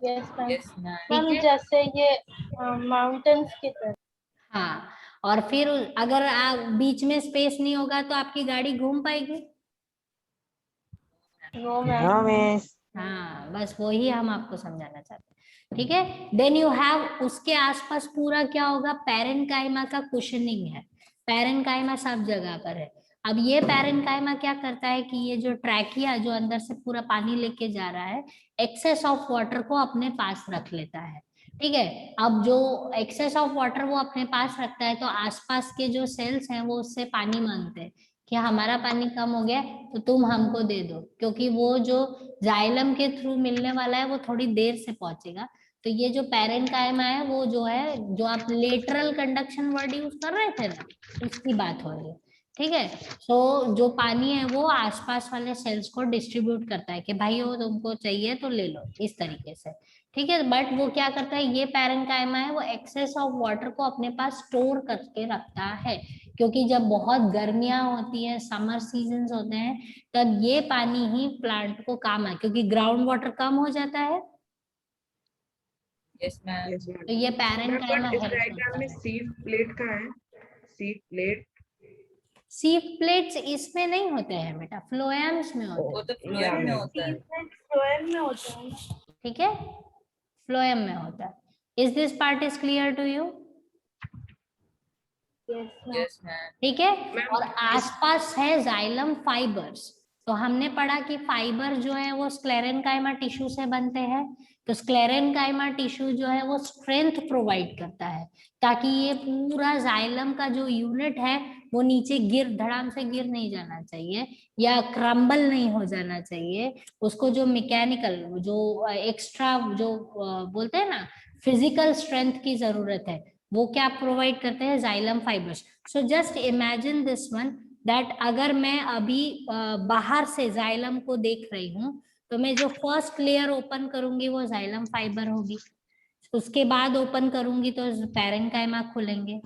Yes ma'am. Yes ma'am. Ma'am ठीक है, जैसे ये माउंटेन्स की तरह। हाँ, और फिर अगर आप बीच में स्पेस नहीं होगा तो आपकी गाड़ी घूम पाएगी? No ma'am. No, miss. हाँ, बस वही हम आपको समझाना चाहते हैं। ठीक है, देन यू हैव उसके आसपास पूरा क्या होगा, पैरेनकाइमा का कुशनिंग है, पैरेनकाइमा सब जगह पर है। अब ये पैरेनकाइमा क्या करता है कि ये जो ट्रैकिया जो अंदर से पूरा पानी लेके जा रहा है, एक्सेस ऑफ वाटर को अपने पास रख लेता है। ठीक है, अब जो एक्सेस ऑफ वाटर वो अपने पास रखता है, तो आसपास के जो सेल्स हैं वो उससे पानी मांगते हैं कि हमारा पानी कम हो गया तो तुम हमको दे दो, क्योंकि वो जो जाइलम के थ्रू मिलने वाला है वो थोड़ी देर से पहुंचेगा। तो ये जो पैरेनकाइमा है वो जो है, जो आप लेटरल कंडक्शन वर्ड यूज कर रहे थे ना, उसकी बात हो रही है। ठीक है, तो जो पानी है वो आसपास वाले सेल्स को डिस्ट्रीब्यूट करता है कि भाई वो तुमको चाहिए तो ले लो, इस तरीके से। ठीक है, बट वो क्या करता है, ये पैरेनकाइमा है वो एक्सेस ऑफ वाटर को अपने पास स्टोर करके रखता है, क्योंकि जब बहुत गर्मियां होती है, समर सीजन्स होते हैं, तब ये पानी ही प्लांट को काम है, क्योंकि ग्राउंड वाटर कम हो जाता है, यस मैम। Yes ma'am. तो ये पैरेनकाइमा बट इस हेल्प डायग्राम करता में है। सीड प्लेट का है, सीड प्लेट। सीड प्लेट्स इसमें नहीं होते हैं बेटा, फ्लोएम्स में होते वो हैं। तो फ्लोएम में होता है। फ्लोएम में होते हैं। ठीक है, फ्लोएम में होता है। Is this part is clear to you? Yes ma'am. Yes ma'am. ठीक है, मैम और आसपास है जाइलम फाइबर्स। तो हमने पढ़ा कि फाइबर जो है वो स्क्लेरेनकाइमा टिश्यू से बनते हैं। तो स्क्लेरेनकाइमा टिश्यू जो है वो स्ट्रेंथ प्रोवाइड करता है, ताकि ये पूरा जाइलम का जो यूनिट है वो नीचे धड़ाम से गिर नहीं जाना चाहिए, या क्रम्बल नहीं हो जाना चाहिए। उसको जो मैकेनिकल, जो एक्स्ट्रा, जो बोलते हैं ना, फिजिकल स्ट्रेंथ की जरूरत है, वो क्या प्रोवाइड करते हैं, xylem fibres. So just imagine this one, that अगर मैं अभी बाहर से जाइलम को देख रही हूँ, तो मैं जो फर्स्ट लेयर ओपन करूंगी वो जाइलम फाइबर होगी, उसके बाद ओपन करूंगी तो पैरेनकाइमा खुलेंगे,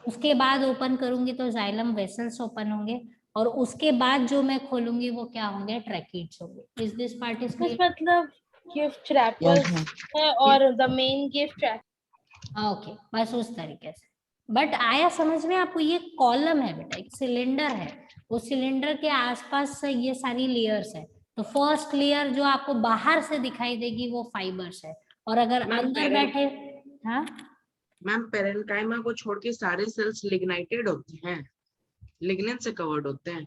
उसके बाद ओपन करूंगी तो जाइलम वेसल्स ओपन होंगे, और उसके बाद जो मैं खोलूंगी वो क्या होंगे, ट्रैकीड्स होंगे। इज दिस पार्ट इज बस क्लियर? मतलब गिफ्ट Yes, रैपर्स ma'am. है और the main gift wrapper. Okay, बस उस तरीके से। बट आया समझ में आपको? ये कॉलम है बेटा, एक सिलेंडर है, उस सिलेंडर के आसपास से ये सारी लेयर्स है। तो फर्स्ट लेयर जो आपको बाहर से दिखाई देगी वो फाइबर्स है, और अगर मैम अंदर बैठे, हाँ मैम पेरेन्काइमा को छोड़ के सारे सेल्स लिग्नाइटेड होते हैं, लिग्नेन से कवर्ड होते हैं।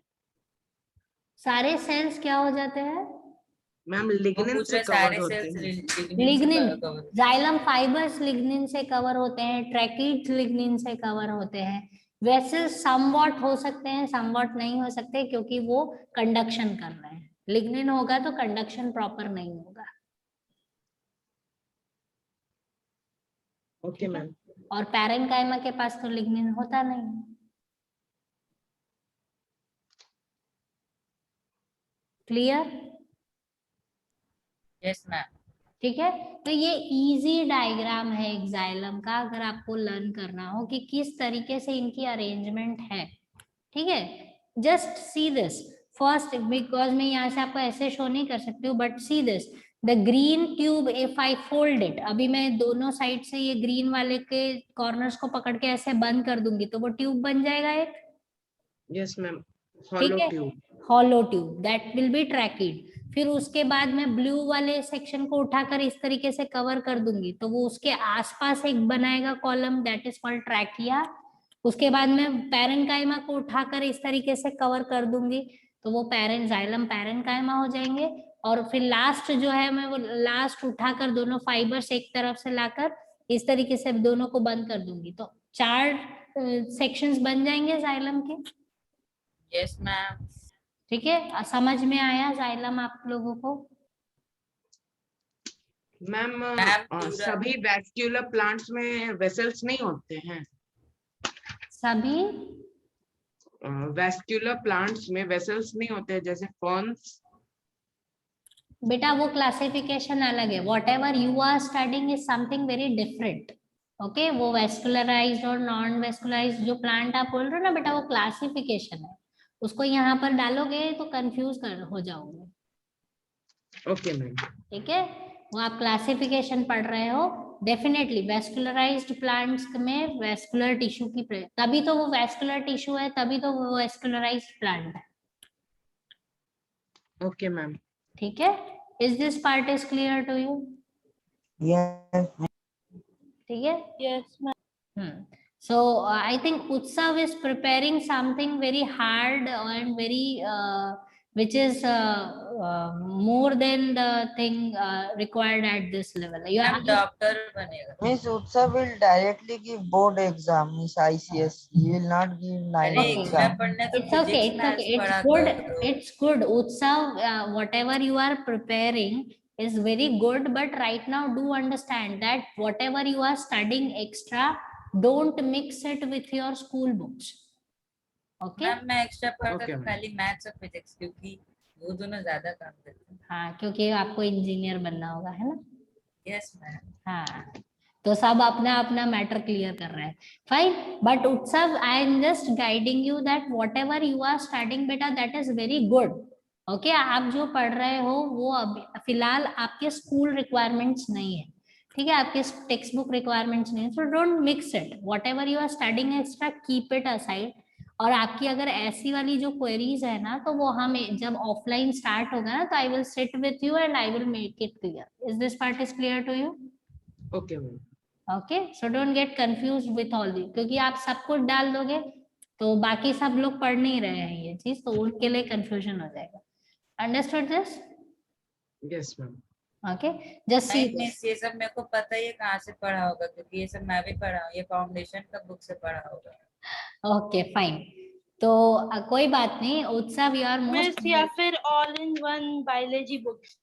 सारे सेल्स क्या हो जाते हैं? मैम वो लिग्नेन पूछ से रहे कवर्ड सारे होते सेल्स हैं। लिग्निन से lignin, cover। Xylem fibres lignin से कवर होते हैं, ट्रैकीड्स लिग्निन से कवर होते हैं, वेसल्स समवॉट हो सकते हैं, समवॉट नहीं हो सकते, क्योंकि वो कंडक्शन कर रहे हैं। लिग्निन होगा तो कंडक्शन प्रॉपर नहीं होगा। Okay ma'am. और पैरेनकाइमा के पास तो लिग्निन होता नहीं है। क्लियर? Yes ma'am. ठीक है, तो ये इजी डायग्राम है एक जाइलम का, अगर आपको लर्न करना हो कि किस तरीके से इनकी अरेंजमेंट है। ठीक है, just see this first, because मैं यहाँ से आपको ऐसे शो नहीं कर सकती हूँ, but see this, the green tube, if I fold it, अभी मैं दोनों साइड से ये ग्रीन वाले के कॉर्नर्स को पकड़ के ऐसे बंद कर दूंगी तो वो ट्यूब बन जाएगा एक। Yes ma'am. ठीक हॉलो है, tube. Hollow tube, that will be tracheid. फिर उसके बाद मैं ब्लू वाले सेक्शन को उठाकर इस तरीके से कवर कर दूंगी तो वो उसके आसपास एक बनाएगा column, that is called trachea. उसके बाद मैं पैरेनकाइमा को उठाकर इस तरीके से कवर कर दूंगी तो वो जाइलम पैरेनकाइमा हो जाएंगे। और फिर लास्ट जो है मैं वो लास्ट उठाकर दोनों फाइबर्स एक तरफ से लाकर इस तरीके से दोनों को बंद कर दूंगी, तो 4 सेक्शंस बन जाएंगे जाइलम के। Yes ma'am. ठीक है, समझ में आया जाइलम आप लोगों को? मैम मैम, पूरा- सभी वैस्कुलर प्लांट्स में वेसल्स नहीं होते हैं। सभी वैस्कुलर प्लांट्स में वेसल्स नहीं होते हैं, जैसे फर्न्स। बेटा वो क्लासिफिकेशन अलग है, whatever you are studying is something very different. Okay, वो वेस्कुलराइज्ड और नॉन वेस्कुलराइज्ड जो प्लांट आप बोल रहे हो ना बेटा, वो क्लासिफिकेशन है, उसको यहाँ पर डालोगे तो कंफ्यूज हो जाओगे। Okay ma'am. ठीक है, वो आप क्लासिफिकेशन पढ़ रहे हो। डेफिनेटली वेस्कुलराइज्ड प्लांट्स में वेस्कुलर टिश्यू की तभी तो वो वेस्कुलर टिश्यू है, तभी तो वो वेस्कुलराइज्ड प्लांट है। Okay ma'am. ठीक है, is this part is clear to you? Yes. ठीक है। Yes, ma'am. So I think Utsav is preparing something very hard and very which is more than the thing required at this level. You ma'am are doctor बनेगा। Miss Utsav will directly give board exam, Miss ICS. He will not give 9 अरे Okay. Exam exam. पढ़ने तो it's okay, physics it's maths okay, पढ़ा it's good, करो। it's good. Utsav, whatever you are preparing is very good, but right now do understand that whatever you are studying extra, don't mix it with your school books. Okay. Ma'am मैं extra पढ़ता Okay, तो ma'am. खाली maths और physics, क्योंकि वो दोनों ज्यादा काम करते हैं। हाँ, क्योंकि आपको इंजीनियर बनना होगा, है ना? Yes ma'am. हाँ, तो सब अपना अपना मैटर क्लियर कर रहे हैं, fine. But Utsav, I am just guiding you that whatever you are studying बेटा, that is very good. Okay, आप जो पढ़ रहे हो वो अभी फिलहाल आपके स्कूल रिक्वायरमेंट्स नहीं है, ठीक है, आपके टेक्स्ट बुक रिक्वायरमेंट्स नहीं है, so don't mix it. Whatever you are studying extra, keep it aside. और आपकी अगर ऐसी वाली जो क्वेरीज है ना, तो वो हम जब ऑफलाइन स्टार्ट होगा ना, तो I will sit with you and I will make it clear. Is this part is clear to you? Okay ma'am. Okay, so don't get confuse with all the, क्योंकि आप सब कुछ डाल दोगे तो बाकी सब लोग पढ़ नहीं रहे हैं ये चीज, तो उनके लिए कंफ्यूजन हो जाएगा। Understood this? Yes ma'am. Okay, just see नहीं मिस, ये सब मेरे को पता ही है कहाँ से पढ़ा होगा, क्योंकि ये सब मैं भी पढ़ा हूँ, ये फाउंडेशन का बुक से पढ़ा होगा। ओके फाइन, तो कोई बात नहीं। उत्सव, यू आर Miss, मोस्ट या फिर all in one biology books.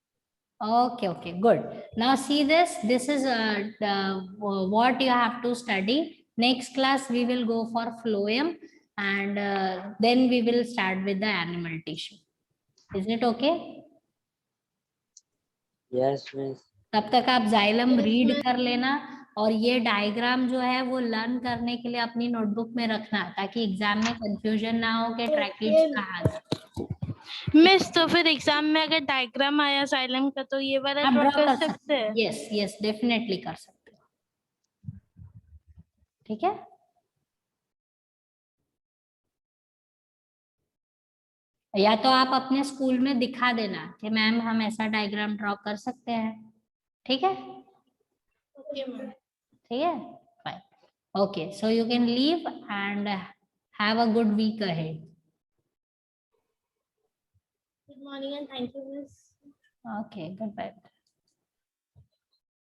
okay, okay, good. Now see this, this is what you have to study. Next class we will go for phloem, and then we will start with the animal tissue. Is it okay? Yes, Miss. तब तक आप xylem read कर लेना, और ये diagram जो है वो लर्न करने के लिए अपनी नोटबुक में रखना, ताकि एग्जाम में कंफ्यूजन ना हो कि ट्रैकेट्स कहाँ है। मिस, तो फिर एग्जाम में अगर डायग्राम आया साइलम का, तो ये वाला आप ड्रॉ ड्रॉ कर कर सकते हैं? यस यस, डेफिनेटली कर सकते हो। ठीक है, या तो आप अपने स्कूल में दिखा देना कि मैम हम ऐसा डायग्राम ड्रॉ कर सकते हैं। ठीक है, Okay, ma'am. ठीक है, fine. Okay, so you can leave and have a good week ahead. Good morning and thank you, Miss. Okay, good bye.